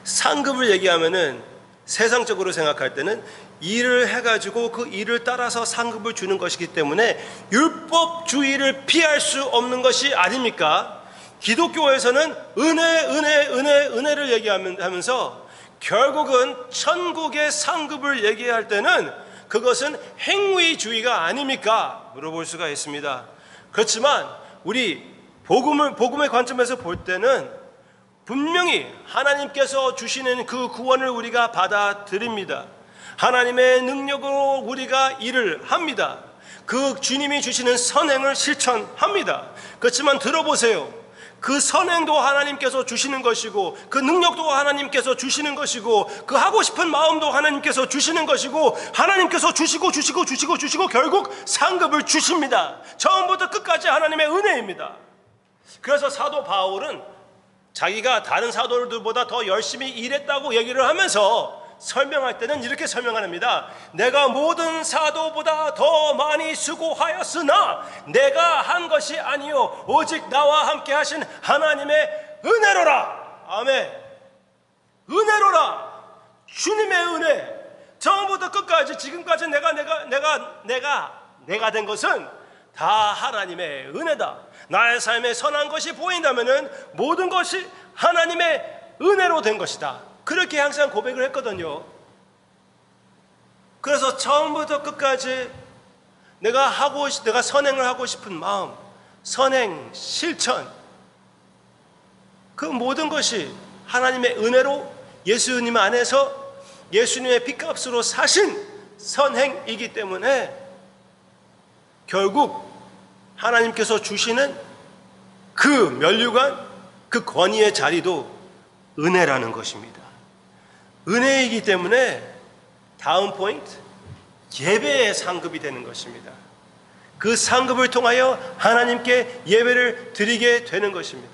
상급을 얘기하면은 세상적으로 생각할 때는 일을 해가지고 그 일을 따라서 상급을 주는 것이기 때문에 율법주의를 피할 수 없는 것이 아닙니까? 기독교에서는 은혜를 얘기하면서 결국은 천국의 상급을 얘기할 때는 그것은 행위주의가 아닙니까? 물어볼 수가 있습니다. 그렇지만 우리 복음의 관점에서 볼 때는 분명히 하나님께서 주시는 그 구원을 우리가 받아들입니다. 하나님의 능력으로 우리가 일을 합니다. 그 주님이 주시는 선행을 실천합니다. 그렇지만 들어보세요. 그 선행도 하나님께서 주시는 것이고, 그 능력도 하나님께서 주시는 것이고, 그 하고 싶은 마음도 하나님께서 주시는 것이고, 하나님께서 주시고 결국 상급을 주십니다. 처음부터 끝까지 하나님의 은혜입니다. 그래서 사도 바울은 자기가 다른 사도들보다 더 열심히 일했다고 얘기를 하면서 설명할 때는 이렇게 설명합니다. 내가 모든 사도보다 더 많이 수고하였으나 내가 한 것이 아니요 오직 나와 함께 하신 하나님의 은혜로라. 아멘. 은혜로라. 주님의 은혜. 처음부터 끝까지 지금까지 내가 된 것은 다 하나님의 은혜다. 나의 삶에 선한 것이 보인다면은 모든 것이 하나님의 은혜로 된 것이다. 그렇게 항상 고백을 했거든요. 그래서 처음부터 끝까지 내가 선행을 하고 싶은 마음, 선행, 실천, 그 모든 것이 하나님의 은혜로 예수님 안에서 예수님의 피값으로 사신 선행이기 때문에 결국 하나님께서 주시는 그 면류관, 그 권위의 자리도 은혜라는 것입니다. 은혜이기 때문에 다음 포인트, 예배의 상급이 되는 것입니다. 그 상급을 통하여 하나님께 예배를 드리게 되는 것입니다.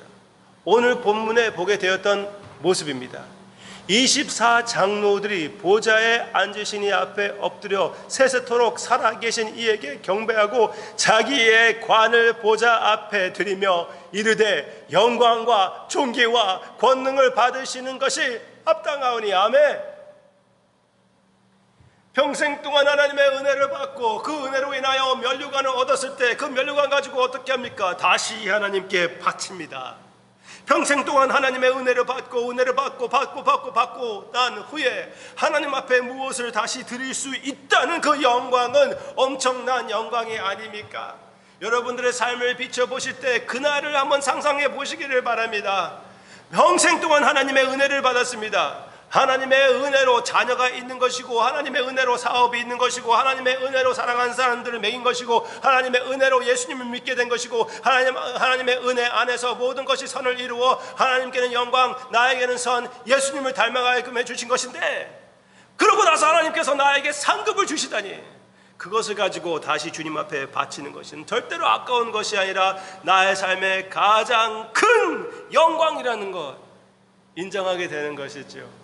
오늘 본문에 보게 되었던 모습입니다. 24장로들이 보좌에 앉으신 이 앞에 엎드려 세세토록 살아계신 이에게 경배하고 자기의 관을 보좌 앞에 드리며 이르되 영광과 존귀와 권능을 받으시는 것이 합당하오니 아멘. 평생 동안 하나님의 은혜를 받고 그 은혜로 인하여 면류관을 얻었을 때 그 면류관 가지고 어떻게 합니까? 다시 하나님께 바칩니다. 평생 동안 하나님의 은혜를 받고 난 후에 하나님 앞에 무엇을 다시 드릴 수 있다는 그 영광은 엄청난 영광이 아닙니까? 여러분들의 삶을 비춰보실 때 그날을 한번 상상해 보시기를 바랍니다. 평생 동안 하나님의 은혜를 받았습니다. 하나님의 은혜로 자녀가 있는 것이고 하나님의 은혜로 사업이 있는 것이고 하나님의 은혜로 사랑하는 사람들을 먹인 것이고 하나님의 은혜로 예수님을 믿게 된 것이고 하나님의 은혜 안에서 모든 것이 선을 이루어 하나님께는 영광, 나에게는 선, 예수님을 닮아가게끔 해주신 것인데, 그러고 나서 하나님께서 나에게 상급을 주시다니, 그것을 가지고 다시 주님 앞에 바치는 것은 절대로 아까운 것이 아니라 나의 삶의 가장 큰 영광이라는 것 인정하게 되는 것이죠.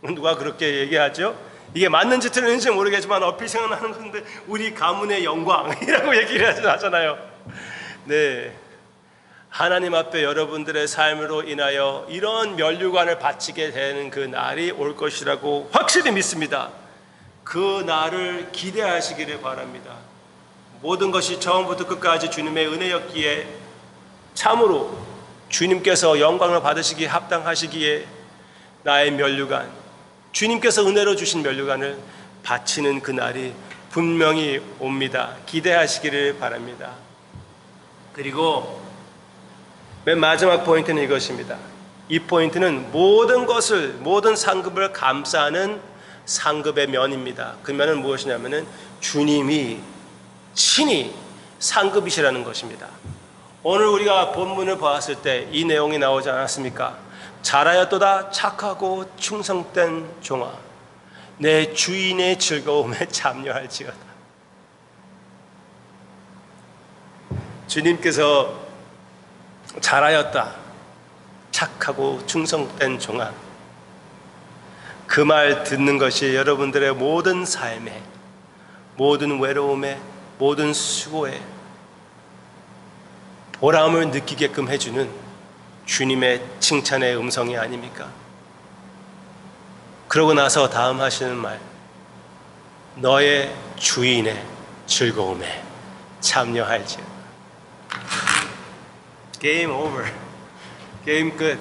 누가 그렇게 얘기하죠? 이게 맞는지 틀린지 모르겠지만 어필 생각나는 건데 우리 가문의 영광이라고 얘기를 하잖아요. 네, 하나님 앞에 여러분들의 삶으로 인하여 이런 면류관을 바치게 되는 그 날이 올 것이라고 확실히 믿습니다. 그 날을 기대하시기를 바랍니다. 모든 것이 처음부터 끝까지 주님의 은혜였기에 참으로 주님께서 영광을 받으시기에 합당하시기에 나의 면류관, 주님께서 은혜로 주신 면류관을 바치는 그 날이 분명히 옵니다. 기대하시기를 바랍니다. 그리고 맨 마지막 포인트는 이것입니다. 이 포인트는 모든 것을, 모든 상급을 감싸는 상급의 면입니다. 그 면은 무엇이냐면은 주님이 친히 상급이시라는 것입니다. 오늘 우리가 본문을 보았을 때 이 내용이 나오지 않았습니까? 잘하였도다 착하고 충성된 종아, 내 주인의 즐거움에 참여할지어다. 주님께서 잘하였다 착하고 충성된 종아, 그 말 듣는 것이 여러분들의 모든 삶에, 모든 외로움에, 모든 수고에 보람을 느끼게끔 해주는 주님의 칭찬의 음성이 아닙니까? 그러고 나서 다음 하시는 말, 너의 주인의 즐거움에 참여할지어다. 게임 오버, 게임 끝.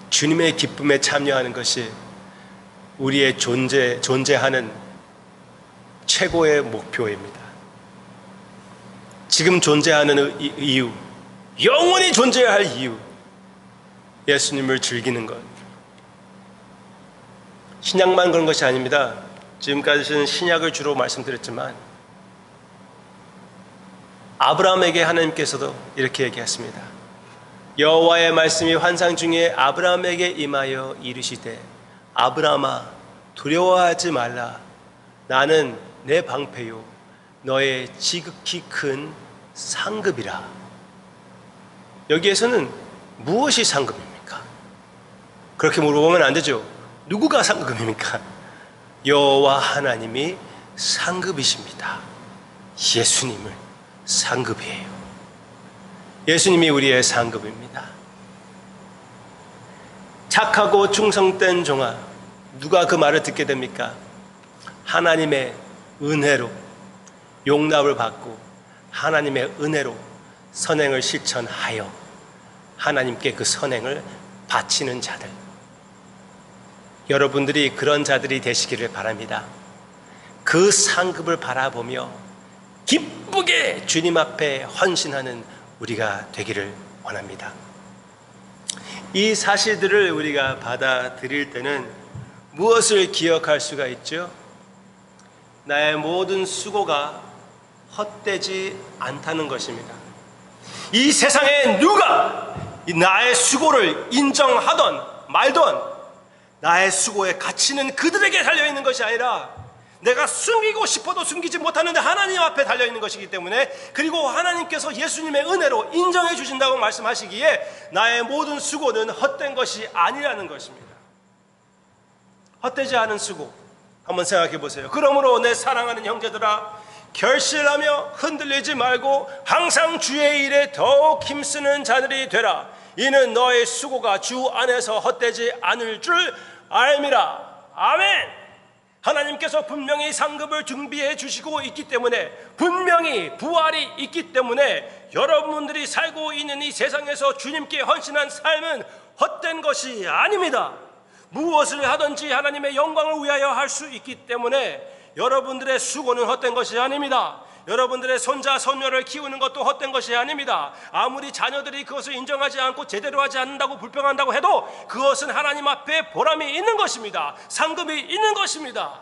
주님의 기쁨에 참여하는 것이 우리의 존재하는 최고의 목표입니다. 지금 존재하는 이유, 영원히 존재해야 할 이유, 예수님을 즐기는 것. 신약만 그런 것이 아닙니다. 지금까지는 신약을 주로 말씀드렸지만 아브라함에게 하나님께서도 이렇게 얘기했습니다. 여호와의 말씀이 환상 중에 아브라함에게 임하여 이르시되 아브라함아 두려워하지 말라. 나는 내 방패요 너의 지극히 큰 상급이라. 여기에서는 무엇이 상급입니까? 그렇게 물어보면 안 되죠. 누구가 상급입니까? 여호와 하나님이 상급이십니다. 예수님을 상급이에요. 예수님이 우리의 상급입니다. 착하고 충성된 종아, 누가 그 말을 듣게 됩니까? 하나님의 은혜로 용납을 받고 하나님의 은혜로 선행을 실천하여 하나님께 그 선행을 바치는 자들, 여러분들이 그런 자들이 되시기를 바랍니다. 그 상급을 바라보며 기쁘게 주님 앞에 헌신하는 우리가 되기를 원합니다. 이 사실들을 우리가 받아들일 때는 무엇을 기억할 수가 있죠? 나의 모든 수고가 헛되지 않다는 것입니다. 이 세상에 누가 나의 수고를 인정하던 말던 나의 수고의 가치는 그들에게 달려있는 것이 아니라 내가 숨기고 싶어도 숨기지 못하는데 하나님 앞에 달려있는 것이기 때문에, 그리고 하나님께서 예수님의 은혜로 인정해 주신다고 말씀하시기에 나의 모든 수고는 헛된 것이 아니라는 것입니다. 헛되지 않은 수고, 한번 생각해 보세요. 그러므로 내 사랑하는 형제들아, 결실하며 흔들리지 말고 항상 주의 일에 더욱 힘쓰는 자들이 되라. 이는 너의 수고가 주 안에서 헛되지 않을 줄 알미라. 아멘. 하나님께서 분명히 상급을 준비해 주시고 있기 때문에, 분명히 부활이 있기 때문에 여러분들이 살고 있는 이 세상에서 주님께 헌신한 삶은 헛된 것이 아닙니다. 무엇을 하든지 하나님의 영광을 위하여 할 수 있기 때문에 여러분들의 수고는 헛된 것이 아닙니다. 여러분들의 손자 손녀를 키우는 것도 헛된 것이 아닙니다. 아무리 자녀들이 그것을 인정하지 않고 제대로 하지 않는다고 불평한다고 해도 그것은 하나님 앞에 보람이 있는 것입니다. 상급이 있는 것입니다.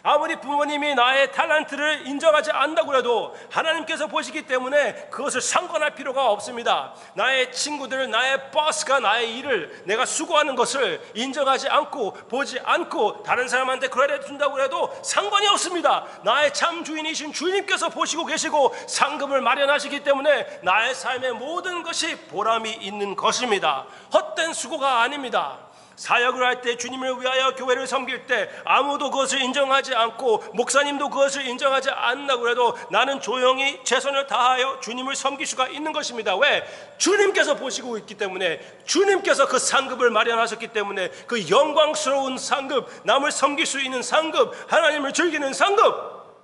아무리 부모님이 나의 탤런트를 인정하지 않는다고 해도 하나님께서 보시기 때문에 그것을 상관할 필요가 없습니다. 나의 친구들, 나의 버스가 나의 일을, 내가 수고하는 것을 인정하지 않고 보지 않고 다른 사람한테 크레딧 준다고 해도 상관이 없습니다. 나의 참 주인이신 주님께서 보시고 계시고 상급을 마련하시기 때문에 나의 삶의 모든 것이 보람이 있는 것입니다. 헛된 수고가 아닙니다. 사역을 할 때, 주님을 위하여 교회를 섬길 때 아무도 그것을 인정하지 않고 목사님도 그것을 인정하지 않는다고 해도 나는 조용히 최선을 다하여 주님을 섬길 수가 있는 것입니다. 왜? 주님께서 보시고 있기 때문에, 주님께서 그 상급을 마련하셨기 때문에, 그 영광스러운 상급, 남을 섬길 수 있는 상급, 하나님을 즐기는 상급,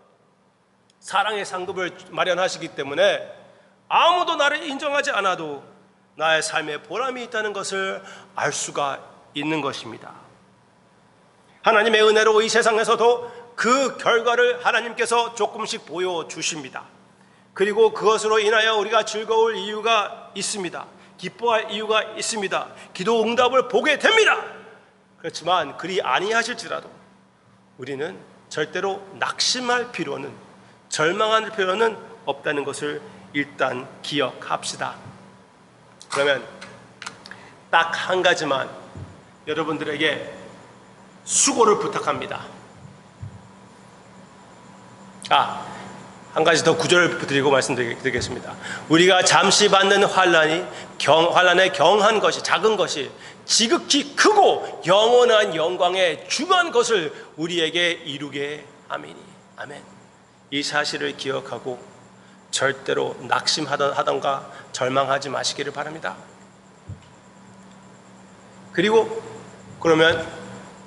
사랑의 상급을 마련하시기 때문에 아무도 나를 인정하지 않아도 나의 삶에 보람이 있다는 것을 알 수가 있는 것입니다. 하나님의 은혜로 이 세상에서도 그 결과를 하나님께서 조금씩 보여주십니다. 그리고 그것으로 인하여 우리가 즐거울 이유가 있습니다. 기뻐할 이유가 있습니다. 기도 응답을 보게 됩니다. 그렇지만 그리 아니하실지라도 우리는 절대로 낙심할 필요는, 절망할 필요는 없다는 것을 일단 기억합시다. 그러면 딱 한 가지만 여러분들에게 수고를 부탁합니다. 한 가지 더 구절을 드리고 말씀드리겠습니다. 우리가 잠시 받는 환난에 경한 것이, 작은 것이 지극히 크고 영원한 영광의 중요한 것을 우리에게 이루게 하미니. 아멘. 이 사실을 기억하고 절대로 낙심하던가 절망하지 마시기를 바랍니다. 그리고 그러면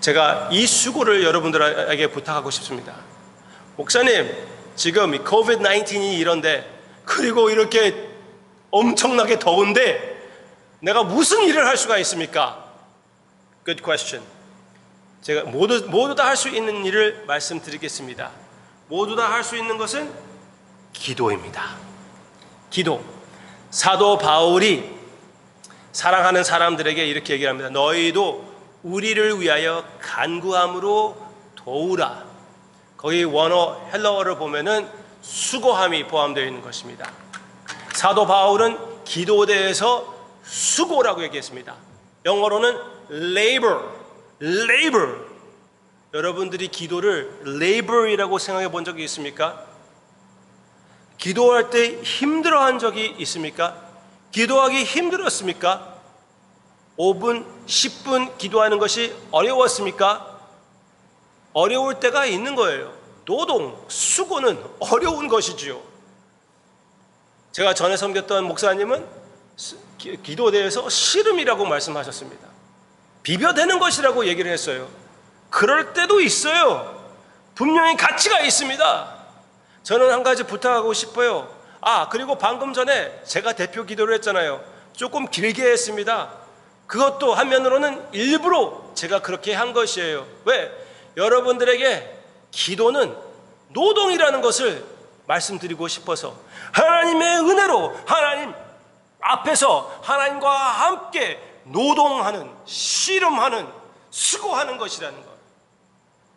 제가 이 수고를 여러분들에게 부탁하고 싶습니다. 목사님, 지금 이 COVID-19이 이런데, 그리고 이렇게 엄청나게 더운데 내가 무슨 일을 할 수가 있습니까? Good question. 제가 모두 다 할 수 있는 일을 말씀드리겠습니다. 모두 다 할 수 있는 것은 기도입니다. 기도. 사도 바울이 사랑하는 사람들에게 이렇게 얘기를 합니다. 너희도 우리를 위하여 간구함으로 도우라. 거기 원어 헬러어를 보면은 수고함이 포함되어 있는 것입니다. 사도 바울은 기도에 대해서 수고라고 얘기했습니다. 영어로는 labor. 여러분들이 기도를 labor이라고 생각해 본 적이 있습니까? 기도할 때 힘들어한 적이 있습니까? 기도하기 힘들었습니까? 5분, 10분 기도하는 것이 어려웠습니까? 어려울 때가 있는 거예요. 노동, 수고는 어려운 것이지요. 제가 전에 섬겼던 목사님은 기도에 대해서 씨름이라고 말씀하셨습니다. 비벼대는 것이라고 얘기를 했어요. 그럴 때도 있어요. 분명히 가치가 있습니다. 저는 한 가지 부탁하고 싶어요. 그리고 방금 전에 제가 대표 기도를 했잖아요. 조금 길게 했습니다. 그것도 한면으로는 일부러 제가 그렇게 한 것이에요. 왜? 여러분들에게 기도는 노동이라는 것을 말씀드리고 싶어서, 하나님의 은혜로 하나님 앞에서 하나님과 함께 노동하는, 씨름하는, 수고하는 것이라는 것.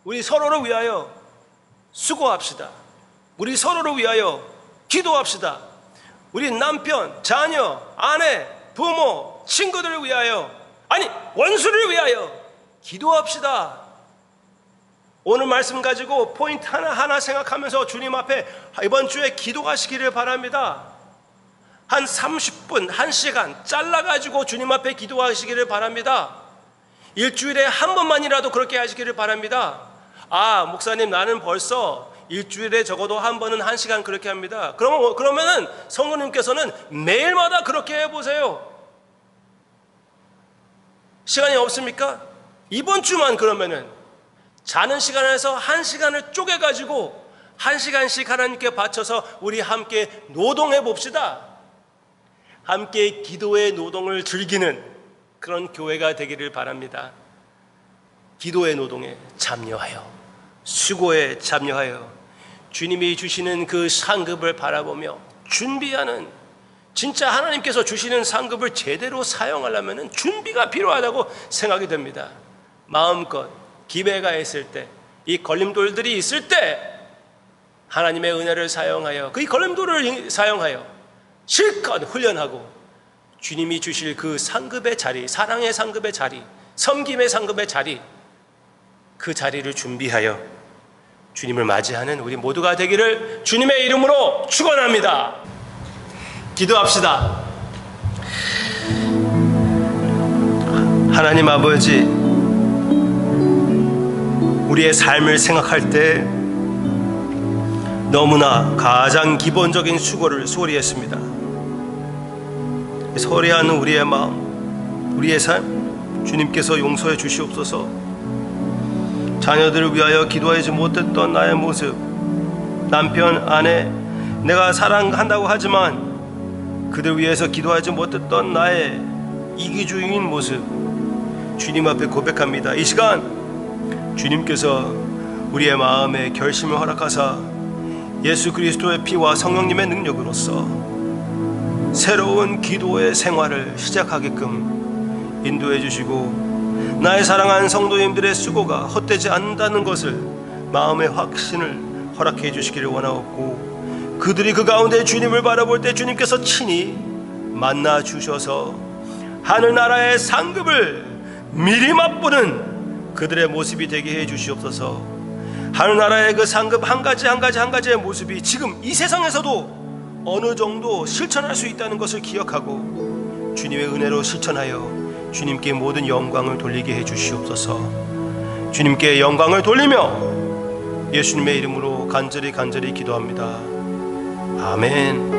우리 서로를 위하여 수고합시다. 우리 서로를 위하여 기도합시다. 우리 남편, 자녀, 아내, 부모, 친구들을 위하여, 아니 원수를 위하여 기도합시다. 오늘 말씀 가지고 포인트 하나하나 생각하면서 주님 앞에 이번 주에 기도하시기를 바랍니다. 한 30분, 1시간 잘라가지고 주님 앞에 기도하시기를 바랍니다. 일주일에 한 번만이라도 그렇게 하시기를 바랍니다. 아, 목사님 나는 벌써 일주일에 적어도 한 번은 1시간 그렇게 합니다. 그러면은 성도님께서는 매일마다 그렇게 해보세요. 시간이 없습니까? 이번 주만 그러면은 자는 시간에서 1시간을 쪼개가지고 1시간씩 하나님께 바쳐서 우리 함께 노동해 봅시다. 함께 기도의 노동을 즐기는 그런 교회가 되기를 바랍니다. 기도의 노동에 참여하여, 수고에 참여하여 주님이 주시는 그 상급을 바라보며 준비하는, 진짜 하나님께서 주시는 상급을 제대로 사용하려면 준비가 필요하다고 생각이 됩니다. 마음껏 기회가 있을 때, 이 걸림돌들이 있을 때 하나님의 은혜를 사용하여, 그 걸림돌을 사용하여 실컷 훈련하고 주님이 주실 그 상급의 자리, 사랑의 상급의 자리, 섬김의 상급의 자리, 그 자리를 준비하여 주님을 맞이하는 우리 모두가 되기를 주님의 이름으로 축원합니다. 기도합시다. 하나님 아버지, 우리의 삶을 생각할 때 너무나 가장 기본적인 수고를 소홀히했습니다. 소홀히하는 우리의 마음, 우리의 삶 주님께서 용서해 주시옵소서. 자녀들을 위하여 기도하지 못했던 나의 모습, 남편, 아내, 내가 사랑한다고 하지만 그들 위해서 기도하지 못했던 나의 이기주의인 모습 주님 앞에 고백합니다. 이 시간 주님께서 우리의 마음에 결심을 허락하사 예수 그리스도의 피와 성령님의 능력으로서 새로운 기도의 생활을 시작하게끔 인도해 주시고, 나의 사랑하는 성도님들의 수고가 헛되지 않는다는 것을 마음의 확신을 허락해 주시기를 원하옵고, 그들이 그 가운데 주님을 바라볼 때 주님께서 친히 만나 주셔서 하늘나라의 상급을 미리 맛보는 그들의 모습이 되게 해 주시옵소서. 하늘나라의 그 상급 한 가지의 모습이 지금 이 세상에서도 어느 정도 실천할 수 있다는 것을 기억하고 주님의 은혜로 실천하여 주님께 모든 영광을 돌리게 해 주시옵소서. 주님께 영광을 돌리며 예수님의 이름으로 간절히 기도합니다. 아멘.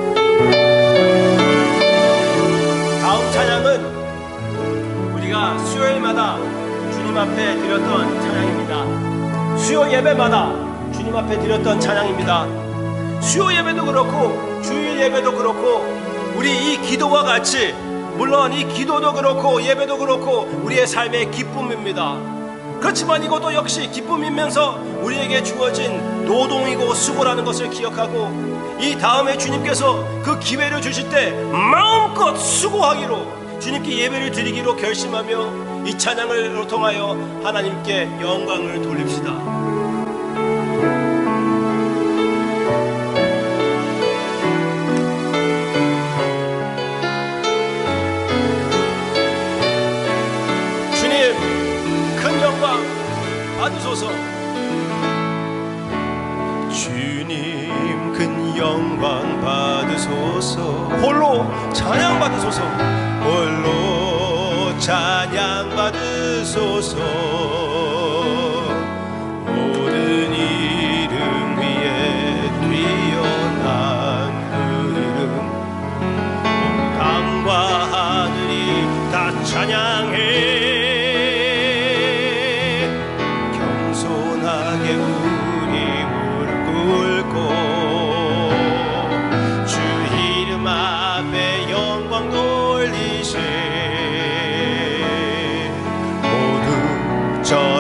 다음 찬양은 우리가 수요일마다 주님 앞에 드렸던 찬양입니다. 수요 예배마다 주님 앞에 드렸던 찬양입니다. 수요 예배도 그렇고 주일 예배도 그렇고 우리 이 기도와 같이, 물론 이 기도도 그렇고 예배도 그렇고 우리의 삶의 기쁨입니다. 그렇지만 이것도 역시 기쁨이면서 우리에게 주어진 노동이고 수고라는 것을 기억하고, 이 다음에 주님께서 그 기회를 주실 때 마음껏 수고하기로, 주님께 예배를 드리기로 결심하며 이 찬양을 통하여 하나님께 영광을 돌립시다. 받으소서. 주님 큰 영광 받으소서. 홀로 찬양 받으소서. 홀로 찬양 받으소서. 모든 이름 위에 뛰어난 그 이름, 땅과 하늘이 다 찬양해. 저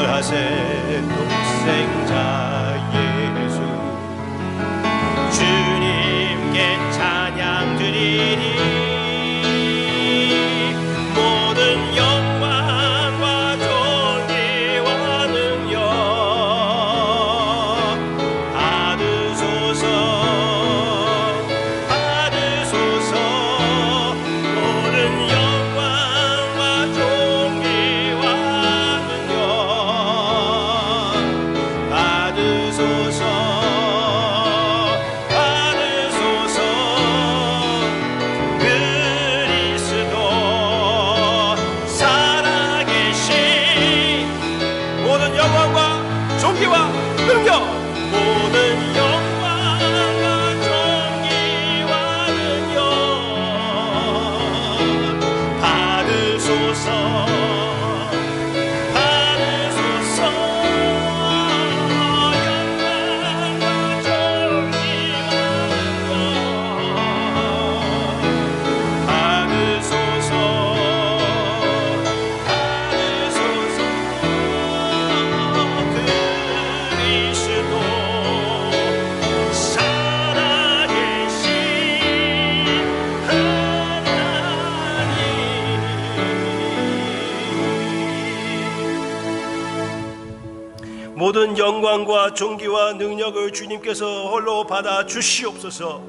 모든 영광과 존귀와 능력을 주님께서 홀로 받아 주시옵소서.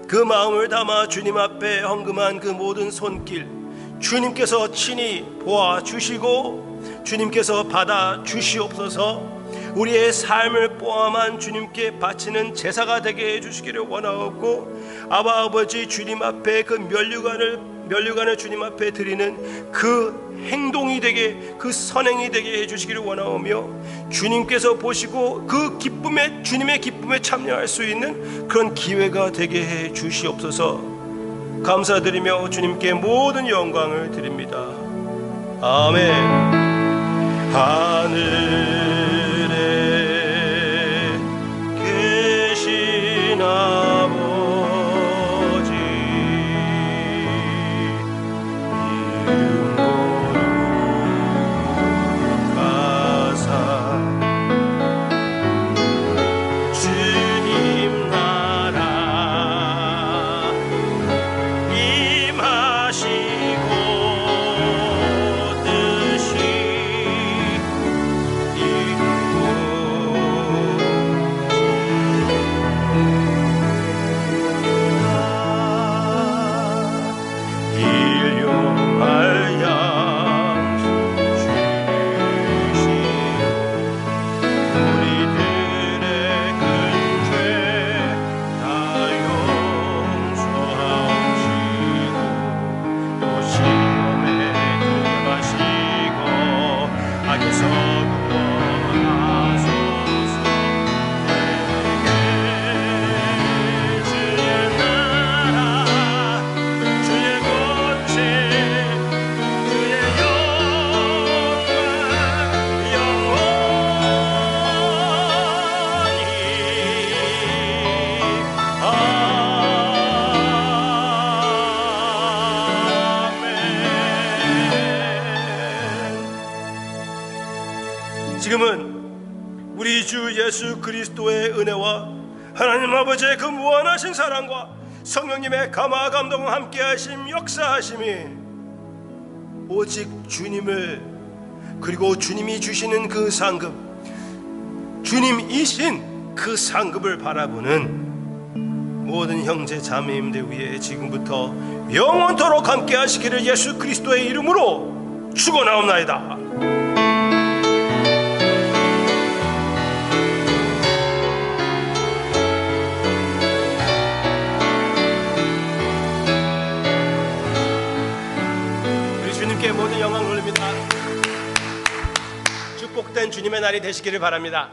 그 마음을 담아 주님 앞에 헌금한 그 모든 손길 주님께서 친히 보아 주시고 주님께서 받아 주시옵소서. 우리의 삶을 포함한 주님께 바치는 제사가 되게 해주시기를 원하옵고, 아바 아버지 주님 앞에 그 면류관을 주님 앞에 드리는 그 행동이 되게, 그 선행이 되게 해주시기를 원하오며, 주님께서 보시고 그 기쁨에, 주님의 기쁨에 참여할 수 있는 그런 기회가 되게 해 주시옵소서. 감사드리며 주님께 모든 영광을 드립니다. 아멘. 하늘에 계신 아버지, 이름 거룩하사 주님 나라 임하시고 뜻이 일용할 양식 주시고 우리들의 큰 죄 다 용서하시고 또 시험에 들어가시고 악에서 구원하소서. 주의 나라 주의 권세 주의 영광 영원히 아멘. 지금은 우리 주 예수 그리스도의 은혜와 하나님 아버지의 그 무한하신 사랑과 성령님의 감화 감동과 함께하심 역사하심이 오직 주님을, 그리고 주님이 주시는 그 상급, 주님이신 그 상급을 바라보는 모든 형제 자매님들 위해 지금부터 영원토록 함께하시기를 예수 그리스도의 이름으로 축원하옵나이다. 주님께 모든 영광 돌립니다. 축복된 주님의 날이 되시기를 바랍니다.